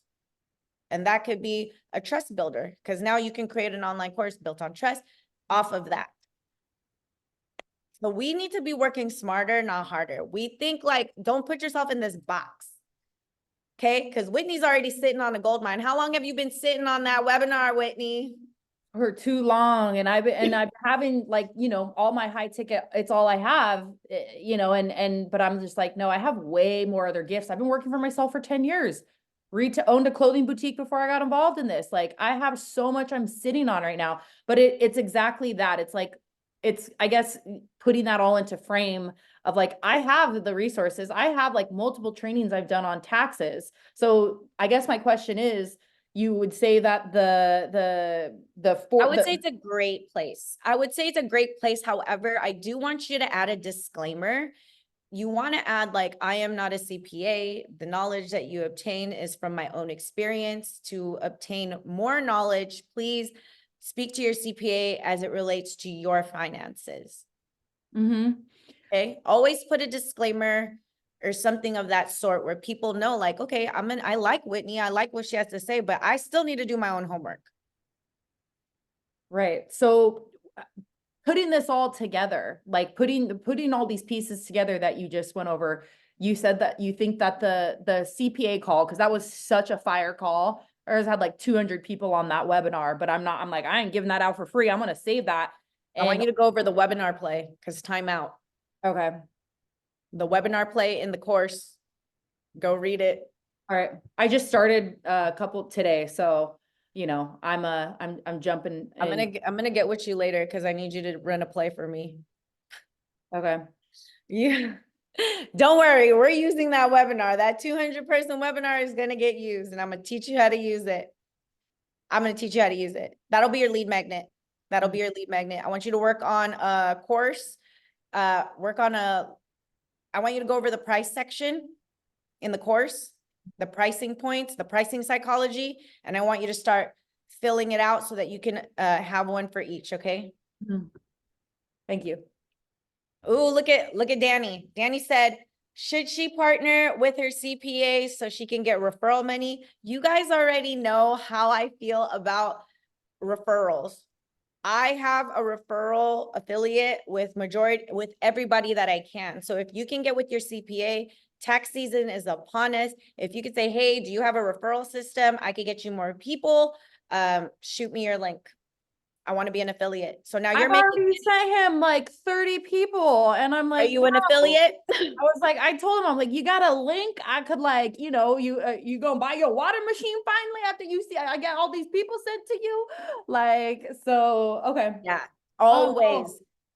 And that could be a trust builder, because now you can create an online course built on trust off of that. So we need to be working smarter, not harder. We think like, don't put yourself in this box. Okay, because Whitney's already sitting on a gold mine. How long have you been sitting on that webinar, Whitney? for too long, and I've having like, all my high ticket, it's all I have, but I'm just like, no, I have way more other gifts. I've been working for myself for 10 years. Owned a clothing boutique before I got involved in this. Like, I have so much I'm sitting on right now, but it's exactly that. It's like, I guess, putting that all into frame of like, I have the resources. I have like multiple trainings I've done on taxes. So I guess my question is, you would say that I would say it's a great place. I would say it's a great place. However, I do want you to add a disclaimer. You want to add like, I am not a CPA. The knowledge that you obtain is from my own experience. To obtain more knowledge, please speak to your CPA as it relates to your finances. Okay. Always put a disclaimer or something of that sort where people know like, okay, I like Whitney. I like what she has to say, but I still need to do my own homework. Right. So putting this all together, like putting all these pieces together that you just went over, you said that you think that the CPA call, because that was such a fire call, or has had like 200 people on that webinar, but I'm like, I ain't giving that out for free. I'm going to save that. I want you to go over the webinar play because time out. Okay. The webinar play in the course, go read it. All right. I just started a couple today, so I'm jumping. I'm gonna get with you later because I need you to run a play for me. Okay. Yeah. Don't worry, we're using that webinar. That 200-person webinar is gonna get used, and I'm gonna teach you how to use it. That'll be your lead magnet. I want you to work on a course. I want you to go over the price section in the course, the pricing points, the pricing psychology, and I want you to start filling it out so that you can have one for each, okay? Thank you. Oh, look at Danny. Danny said, should she partner with her CPA so she can get referral money? You guys already know how I feel about referrals. I have a referral affiliate with everybody that I can. So if you can get with your CPA, Tax season is upon us. If you could say, hey, do you have a referral system? I could get you more people. Shoot me your link. I want to be an affiliate. So now you're I've making already sent him like 30 people and I'm Are like, you an bro, affiliate? I was like, I told him, I'm like, you got a link? I could like, you know, you gonna buy your water machine finally after you see I get all these people sent to you. Like, so, okay. Yeah, Oh,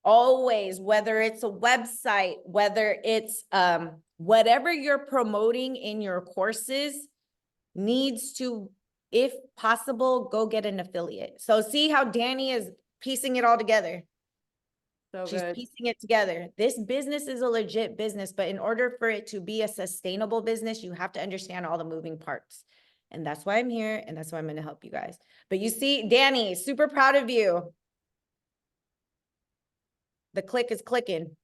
always, whether it's a website, whether it's whatever you're promoting in your courses needs to, if possible, go get an affiliate. So see how Danny is piecing it all together. so She's good. piecing it together. This business is a legit business, but in order for it to be a sustainable business, you have to understand all the moving parts. And that's why I'm here, and that's why I'm going to help you guys. But you see, Danny, super proud of you. The click is clicking.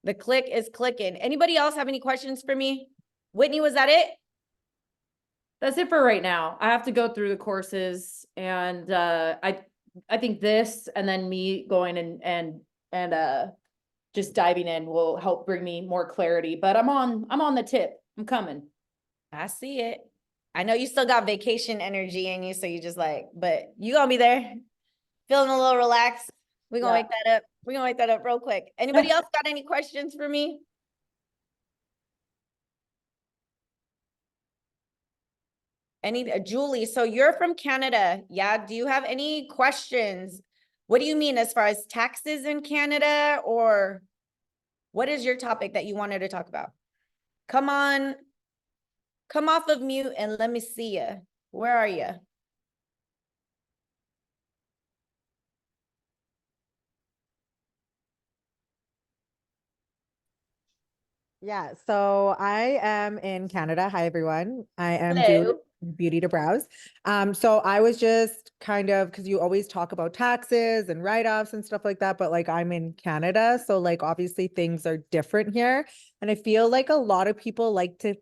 The click is clicking. Anybody else have any questions for me? Whitney, was that it? That's it for right now. I have to go through the courses and I think this and then me going and just diving in will help bring me more clarity. But I'm on the tip. I'm coming. I see it. I know you still got vacation energy in you, so you just like, but you gonna be there, feeling a little relaxed. We're gonna Yeah. wake that up. We're gonna wake that up real quick. Anybody else got any questions for me? Julie, so you're from Canada. Yeah. Do you have any questions? What do you mean as far as taxes in Canada, or what is your topic that you wanted to talk about? Come on, come off of mute and let me see you. Where are you? Yeah, so I am in Canada. Hi, everyone. I am Julie, Hello. Beauty to Browse. So I was just kind of, because you always talk about taxes and write-offs and stuff like that, but like I'm in Canada, so like obviously things are different here. And I feel like a lot of people like to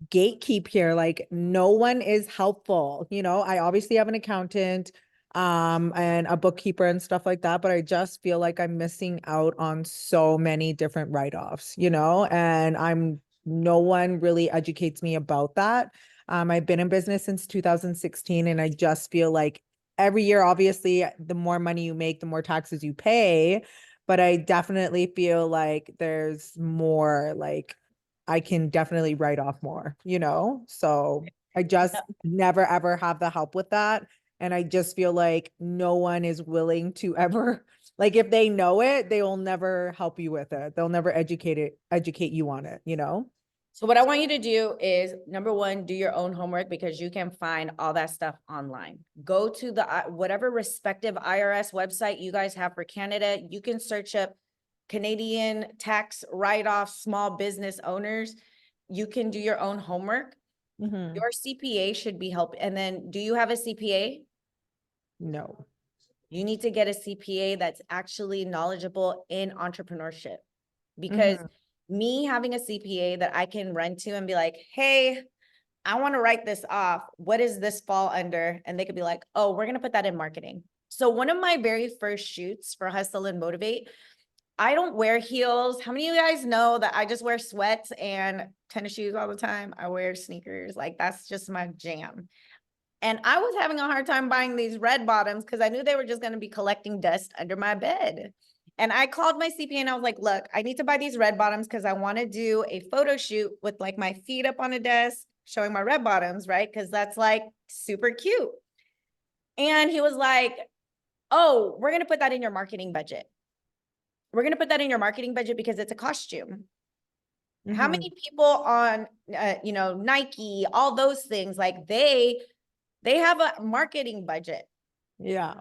gatekeep here, like no one is helpful. I obviously have an accountant and a bookkeeper and stuff like that, but I just feel like I'm missing out on so many different write-offs, and no one really educates me about that. I've been in business since 2016, and I just feel like every year, obviously, the more money you make, the more taxes you pay, but I definitely feel like there's more, like I can definitely write off more, So I just never ever have the help with that. And I just feel like no one is willing to ever, like if they know it, they will never help you with it. They'll never educate you on it, So what I want you to do is, number one, do your own homework, because you can find all that stuff online. Go to the whatever respective IRS website you guys have for Canada. You can search up Canadian tax write-off small business owners. You can do your own homework. Mhm. Your CPA should be helping. And then, do you have a CPA? No. You need to get a CPA that's actually knowledgeable in entrepreneurship, because Mhm. me having a CPA that I can run to and be like, hey, I want to write this off. What does this fall under? And they could be like, oh, we're going to put that in marketing. So one of my very first shoots for Hustle and Motivate, I don't wear heels. How many of you guys know that I just wear sweats and tennis shoes all the time? I wear sneakers. Like, that's just my jam. And I was having a hard time buying these red bottoms because I knew they were just going to be collecting dust under my bed. And I called my CPA and I was like, look, I need to buy these red bottoms because I want to do a photo shoot with like my feet up on a desk showing my red bottoms, right? Because that's like super cute. And he was like, oh, we're going to put that in your marketing budget. We're going to put that in your marketing budget because it's a costume. How Mhm. many people on, Nike, all those things, like they have a marketing budget. Yeah.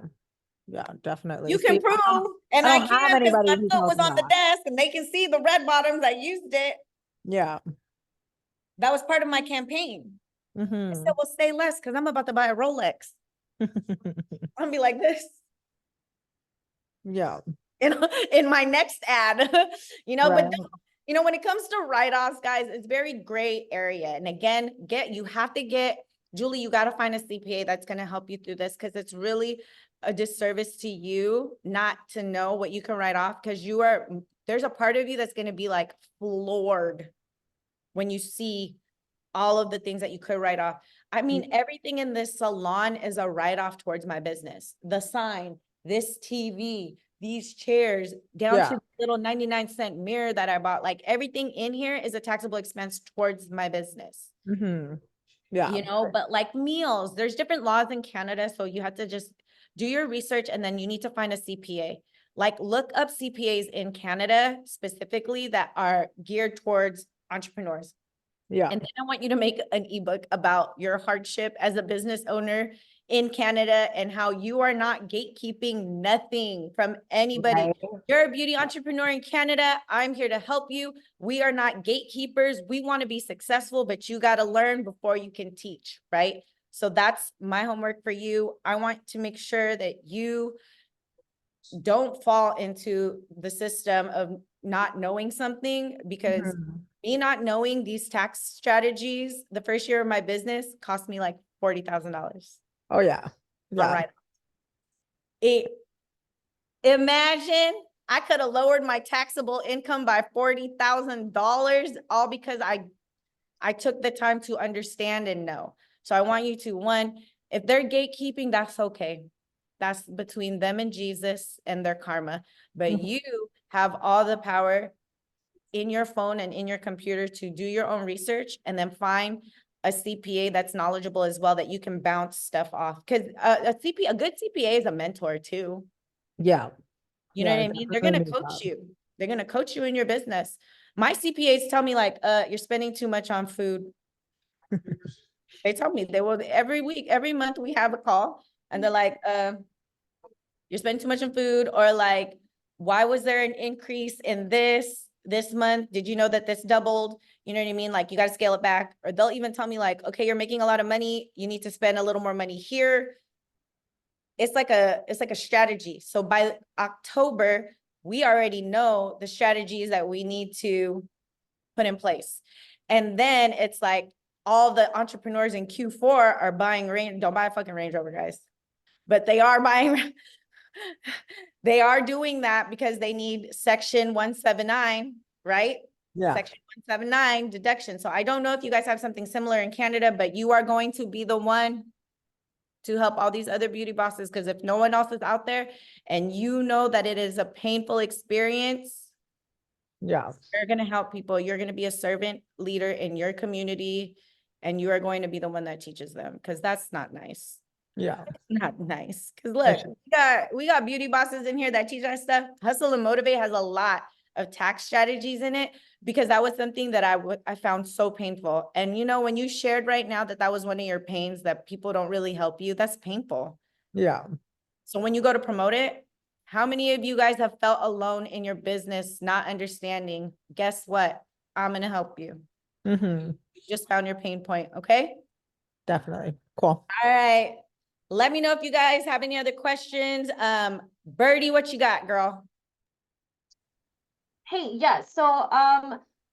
Yeah, definitely. You can See, prove, and I I don't have can because anybody my who foot tells was me on the that. desk and they can see the red bottoms. I used it. Yeah. That was part of my campaign. I said, Mhm. well, say less because I'm about to buy a Rolex. I'm gonna be like this Yeah. in my next ad, but Right. when it comes to write-offs, guys, it's very gray area. And again, you have to get, Julie, you got to find a CPA that's going to help you through this, because it's really a disservice to you not to know what you can write off, because there's a part of you that's going to be like floored when you see all of the things that you could write off. I mean, everything in this salon is a write-off towards my business. The sign, this TV, these chairs, down to the little 99-cent mirror that I bought. Like everything in here is a taxable expense towards my business. Yeah. You know, but like meals, there's different laws in Canada. So you have to just do your research and then you need to find a CPA. Like look up CPAs in Canada specifically that are geared towards entrepreneurs. Yeah. And then I want you to make an ebook about your hardship as a business owner in Canada and how you are not gatekeeping nothing from anybody. Right. You're a beauty entrepreneur in Canada. I'm here to help you. We are not gatekeepers. We want to be successful, but you got to learn before you can teach, right? So that's my homework for you. I want to make sure that you don't fall into the system of not knowing something, because me not knowing these tax strategies the first year of my business cost me like $40,000. Oh yeah. Yeah. Right. Imagine I could have lowered my taxable income by $40,000 all because I took the time to understand and know. So I want you to, one, if they're gatekeeping, that's okay. That's between them and Jesus and their karma. But you have all the power in your phone and in your computer to do your own research and then find a CPA that's knowledgeable as well, that you can bounce stuff off. Because a good CPA is a mentor too. Yeah. You know what I mean? They're going to coach you. They're going to coach you in your business. My CPAs tell me like, you're spending too much on food. They tell me they will every week, every month we have a call and they're like, you're spending too much on food, or like, why was there an increase in this month? Did you know that this doubled? You know what I mean? Like, you got to scale it back. Or they'll even tell me like, okay, you're making a lot of money. You need to spend a little more money here. It's like a strategy. So by October, we already know the strategies that we need to put in place. And then it's like all the entrepreneurs in Q4 are buying don't buy a fucking Range Rover, guys. But they are buying, they are doing that because they need Section 179, right? Yeah. Section 179 deduction. So I don't know if you guys have something similar in Canada, but you are going to be the one to help all these other beauty bosses. Because if no one else is out there and you know that it is a painful experience, Yeah. you're going to help people. You're going to be a servant leader in your community, and you are going to be the one that teaches them, because that's not nice. Yeah. Not nice. Because look, we got beauty bosses in here that teach us stuff. Hustle and Motivate has a lot of tax strategies in it, because that was something that I found so painful. And you know, when you shared right now that was one of your pains, that people don't really help you, that's painful. Yeah. So when you go to promote it, how many of you guys have felt alone in your business, not understanding? Guess what? I'm going to help you. You just found your pain point. Okay. Definitely. Cool. All right. Let me know if you guys have any other questions. Birdie, what you got, girl? Hey, yeah. So,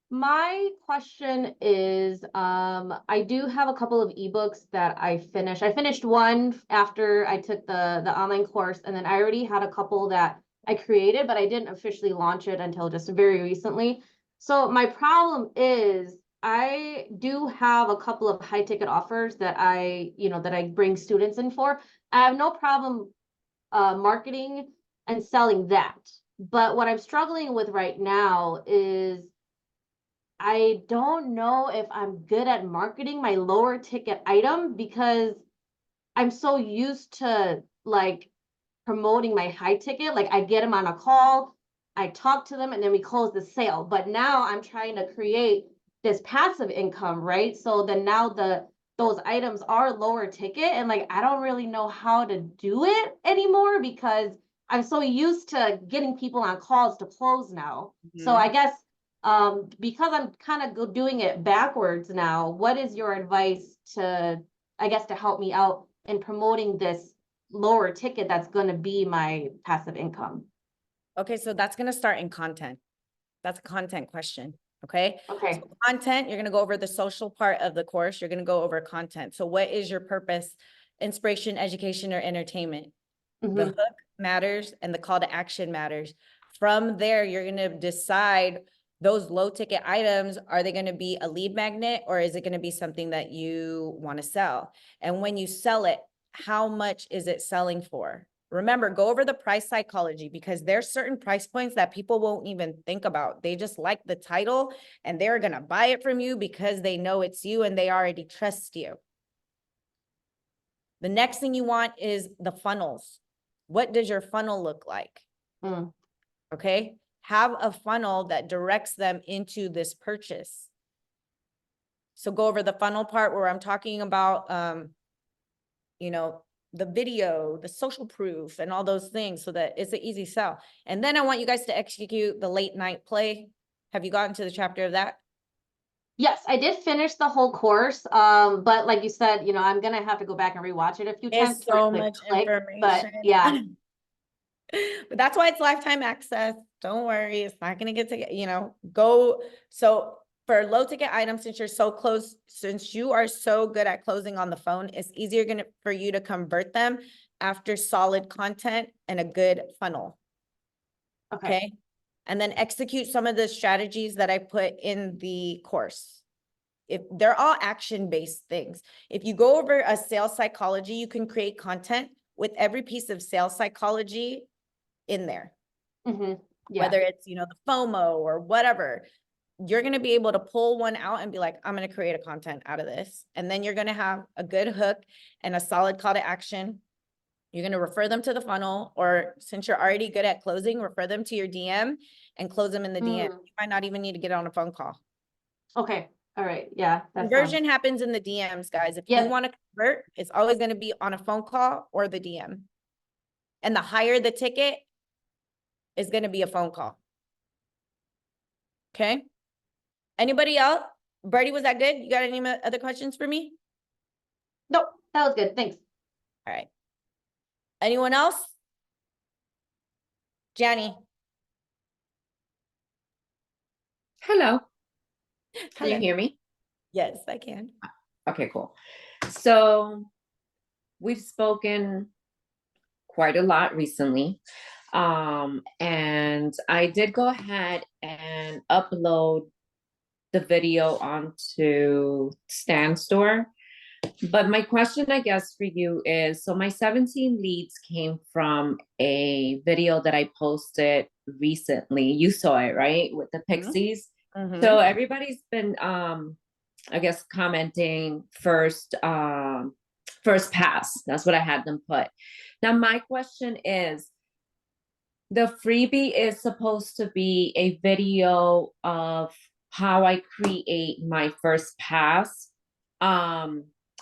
my question is, I do have a couple of ebooks that I finished. I finished one after I took the online course, and then I already had a couple that I created, but I didn't officially launch it until just very recently. So my problem is I do have a couple of high ticket offers that that I bring students in for. I have no problem marketing and selling that. But what I'm struggling with right now is I don't know if I'm good at marketing my lower ticket item, because I'm so used to like promoting my high ticket. Like I get them on a call, I talk to them, and then we close the sale. But now I'm trying to create this passive income, right? So then now those items are lower ticket, and like I don't really know how to do it anymore, because I'm so used to getting people on calls to close now. So I guess because I'm kind of doing it backwards now, what is your advice to, I guess, to help me out in promoting this lower ticket that's going to be my passive income? Okay, so that's going to start in content. That's a content question. Okay. Okay. So content, you're going to go over the social part of the course. You're going to go over content. So what is your purpose? Inspiration, education, or entertainment? The hook matters and the call to action matters. From there, you're going to decide those low ticket items, are they going to be a lead magnet or is it going to be something that you want to sell? And when you sell it, how much is it selling for? Remember, go over the price psychology, because there's certain price points that people won't even think about. They just like the title and they're going to buy it from you because they know it's you and they already trust you. The next thing you want is the funnels. What does your funnel look like? Mm. Okay. Have a funnel that directs them into this purchase. So go over the funnel part where I'm talking about, you know, the video, the social proof and all those things so that it's an easy sell. And then I want you guys to execute the late night play. Have you gotten to the chapter of that? Yes, I did finish the whole course. But like you said, I'm gonna have to go back and rewatch it a few times. It's to so really much click, information. But yeah, But that's why it's lifetime access. Don't worry, it's not gonna get to, go. So for low ticket items, since you're so close, since you are so good at closing on the phone, it's easier for you to convert them after solid content and a good funnel. okay. Okay. And then execute some of the strategies that I put in the course. If they're all action-based things. If you go over a sales psychology, you can create content with every piece of sales psychology in there. Mm-hmm. Yeah. Whether it's, the FOMO or whatever, you're going to be able to pull one out and be like, I'm going to create a content out of this. And then you're going to have a good hook and a solid call to action. You're going to refer them to the funnel, or since you're already good at closing, refer them to your DM and close them in the DM. You might not even need to get on a phone call. Okay. All right. Yeah. Conversion happens in the DMs, guys. If you want to convert, it's always going to be on a phone call or the DM. And the higher the ticket is going to be a phone call. Okay. Anybody else? Birdie, was that good? You got any other questions for me? Nope. That was good. Thanks. All right. Anyone else? Jenny. Hello. Can Hello. you hear me? Yes, I can. Okay, cool. So we've spoken quite a lot recently. And I did go ahead and upload the video onto Stan Store. But my question, I guess, for you is, so my 17 leads came from a video that I posted recently. You saw it, right? With the Pixies. Mm-hmm. So everybody's been, I guess, commenting first pass. That's what I had them put. Now, my question is, the freebie is supposed to be a video of how I create my first pass.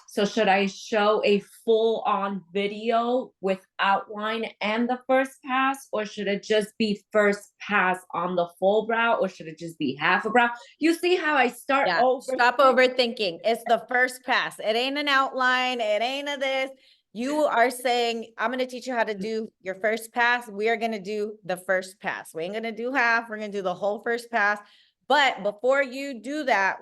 So should I show a full-on video with outline and the first pass, or should it just be first pass on the full brow, or should it just be half a brow? You see how I start over? Stop overthinking. It's the first pass. It ain't an outline. It ain't a this. You are saying, I'm going to teach you how to do your first pass. We are going to do the first pass. We ain't going to do half. We're going to do the whole first pass. But before you do that,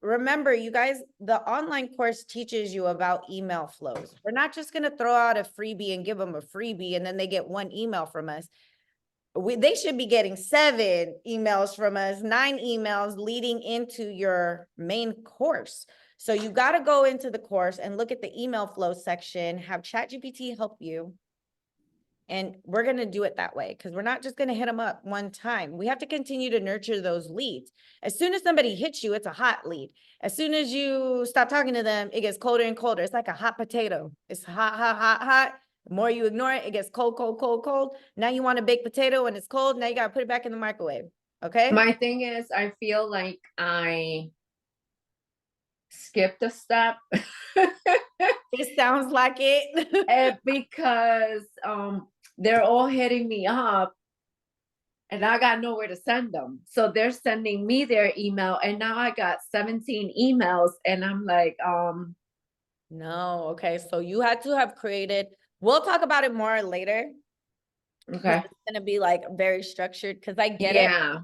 remember, you guys, the online course teaches you about email flows. We're not just going to throw out a freebie and give them a freebie and then they get one email from us. They should be getting 7 emails from us, 9 emails leading into your main course. So you got to go into the course and look at the email flow section, have ChatGPT help you. And we're going to do it that way because we're not just going to hit them up one time. We have to continue to nurture those leads. As soon as somebody hits you, it's a hot lead. As soon as you stop talking to them, it gets colder and colder. It's like a hot potato. It's hot, hot, hot, hot. The more you ignore it, it gets cold, cold, cold, cold. Now you want a baked potato and it's cold. Now you got to put it back in the microwave. Okay. My thing is, I feel like I skipped a step. It sounds like it. Because they're all hitting me up and I got nowhere to send them. So they're sending me their email and now I got 17 emails and I'm like, No. Okay. So you had to have created, we'll talk about it more later. okay. It's going to be like very structured because I get it. Yeah.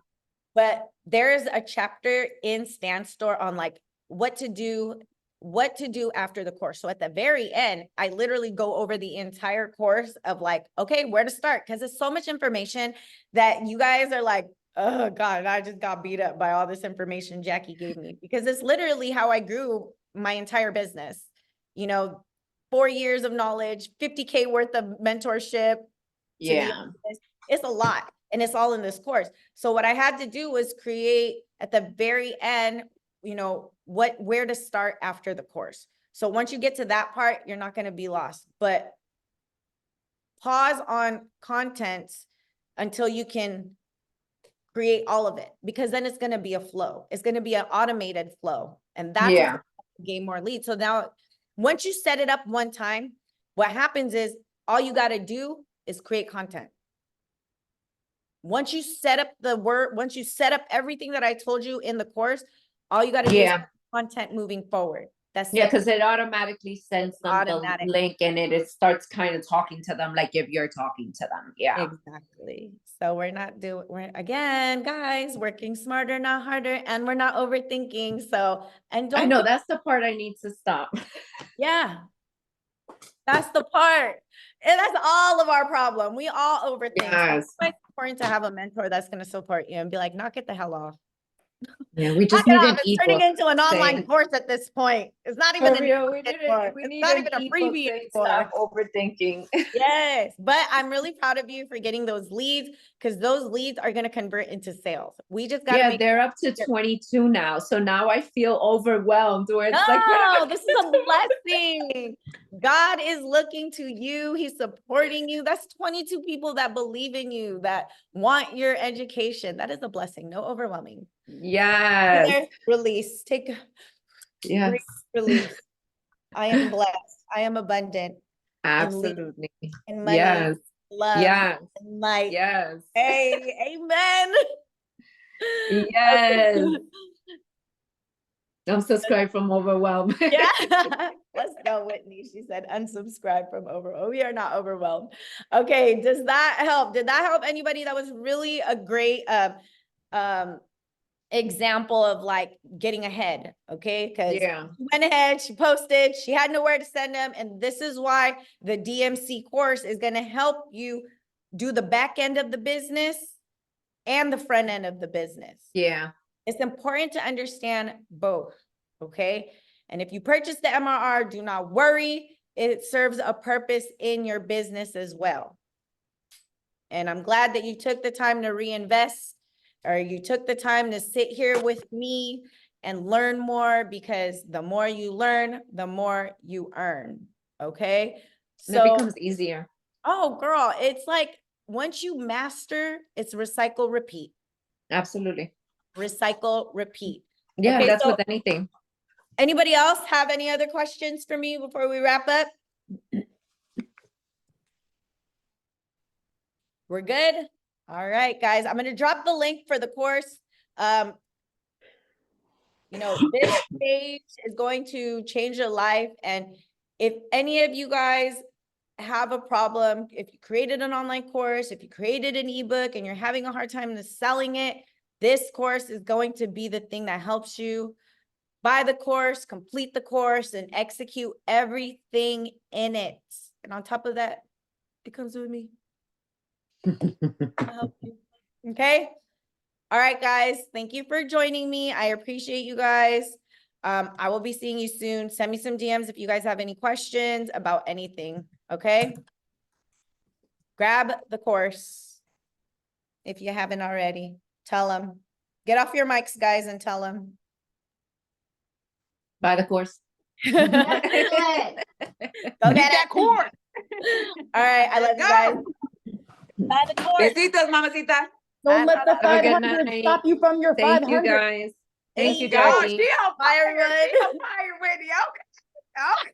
But there is a chapter in Stan Store on like what to do after the course. So at the very end, I literally go over the entire course of like, okay, where to start? Because it's so much information that you guys are like, oh God, I just got beat up by all this information Jackie gave me because it's literally how I grew my entire business. 4 years of knowledge, 50K worth of mentorship. To the Yeah. office. It's a lot, and it's all in this course. So what I had to do was create at the very end, where to start after the course. So once you get to that part, you're not going to be lost, but pause on content until you can create all of it, because then it's going to be a flow. It's going to be an automated flow, and that's what's gonna gain more leads. So now once you set it up one time, what happens is all you got to do is create content. Once you set up once you set up everything that I told you in the course, all you got to do is content moving forward. That's Yeah, it. because it automatically sends them Automatic. the link, and it starts kind of talking to them like if you're talking to them. Yeah. Exactly. So we're again, guys, working smarter, not harder, and we're not overthinking. So, and I don't know that's the part I need to stop. yeah. That's the part. And that's all of our problem. We all overthink. Yes. So it's important to have a mentor that's going to support you and be like, knock it the hell off. Yeah, we Knock just it need off. an It's turning ebook. into an online saying- course at this point. It's not For even real, we it's need not an even a ebook freebie saying anymore. stop overthinking. Yes, but I'm really proud of you for getting those leads, because those leads are going to convert into sales. We just got to Yeah, make they're up to 22 now. So now I feel overwhelmed where it's like, what am I no, this is a blessing. God is looking to you. He's supporting you. That's 22 people that believe in you, that want your education. That is a blessing. No overwhelming. Yes. Heather, release. Take Yes. release. I am blessed. I am abundant. Absolutely. And money, Yes. love, Yes. and light. Yes. Hey, amen. Yes. I'm subscribed from overwhelmed. Yeah. Let's go, Whitney. She said unsubscribe from overwhelmed. We are not overwhelmed. Okay. Does that help? Did that help anybody? That was really a great example of like getting ahead. Okay. Because Yeah. she went ahead, she posted, she had nowhere to send them. And this is why the DMC course is going to help you do the back end of the business and the front end of the business. Yeah. It's important to understand both, okay? And if you purchase the MRR, do not worry. It serves a purpose in your business as well. And I'm glad that you took the time to reinvest, or you took the time to sit here with me and learn more, because the more you learn, the more you earn, okay? And it becomes easier. Oh, girl, it's like once you master, it's recycle, repeat. Absolutely. Recycle, repeat. Yeah, Okay, that's so with anything. anybody else have any other questions for me before we wrap up? We're good? All right, guys, I'm going to drop the link for the course. This page is going to change your life. And if any of you guys have a problem, if you created an online course, if you created an ebook and you're having a hard time selling it, this course is going to be the thing that helps you buy the course, complete the course, and execute everything in it. And on top of that, it comes with me. I'll help you. Okay. All right, guys. Thank you for joining me. I appreciate you guys. I will be seeing you soon. Send me some DMs if you guys have any questions about anything. Okay. Grab the course if you haven't already. Tell them. Get off your mics, guys, and tell them. Buy the course. Go get that course. All right. I love you guys. Buy the course. Besitos, mamacita. Don't let the Have a good 500 night. stop you from your Thank 500. you guys. Thank you, Thank Oh, Jackie. she on Bye, fire. everyone. She on fire, Whitney. Okay.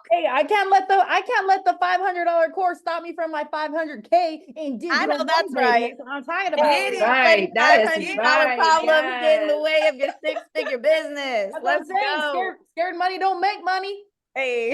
Hey, I can't let the $500 course stop me from my 500K in digital. I know that's money, baby. right. That's what I'm talking about. Hey, Right, that is $500 right, problems get in the yes. way of your six-figure business. That's what I'm Let's saying. go. Scared money don't make money. Hey.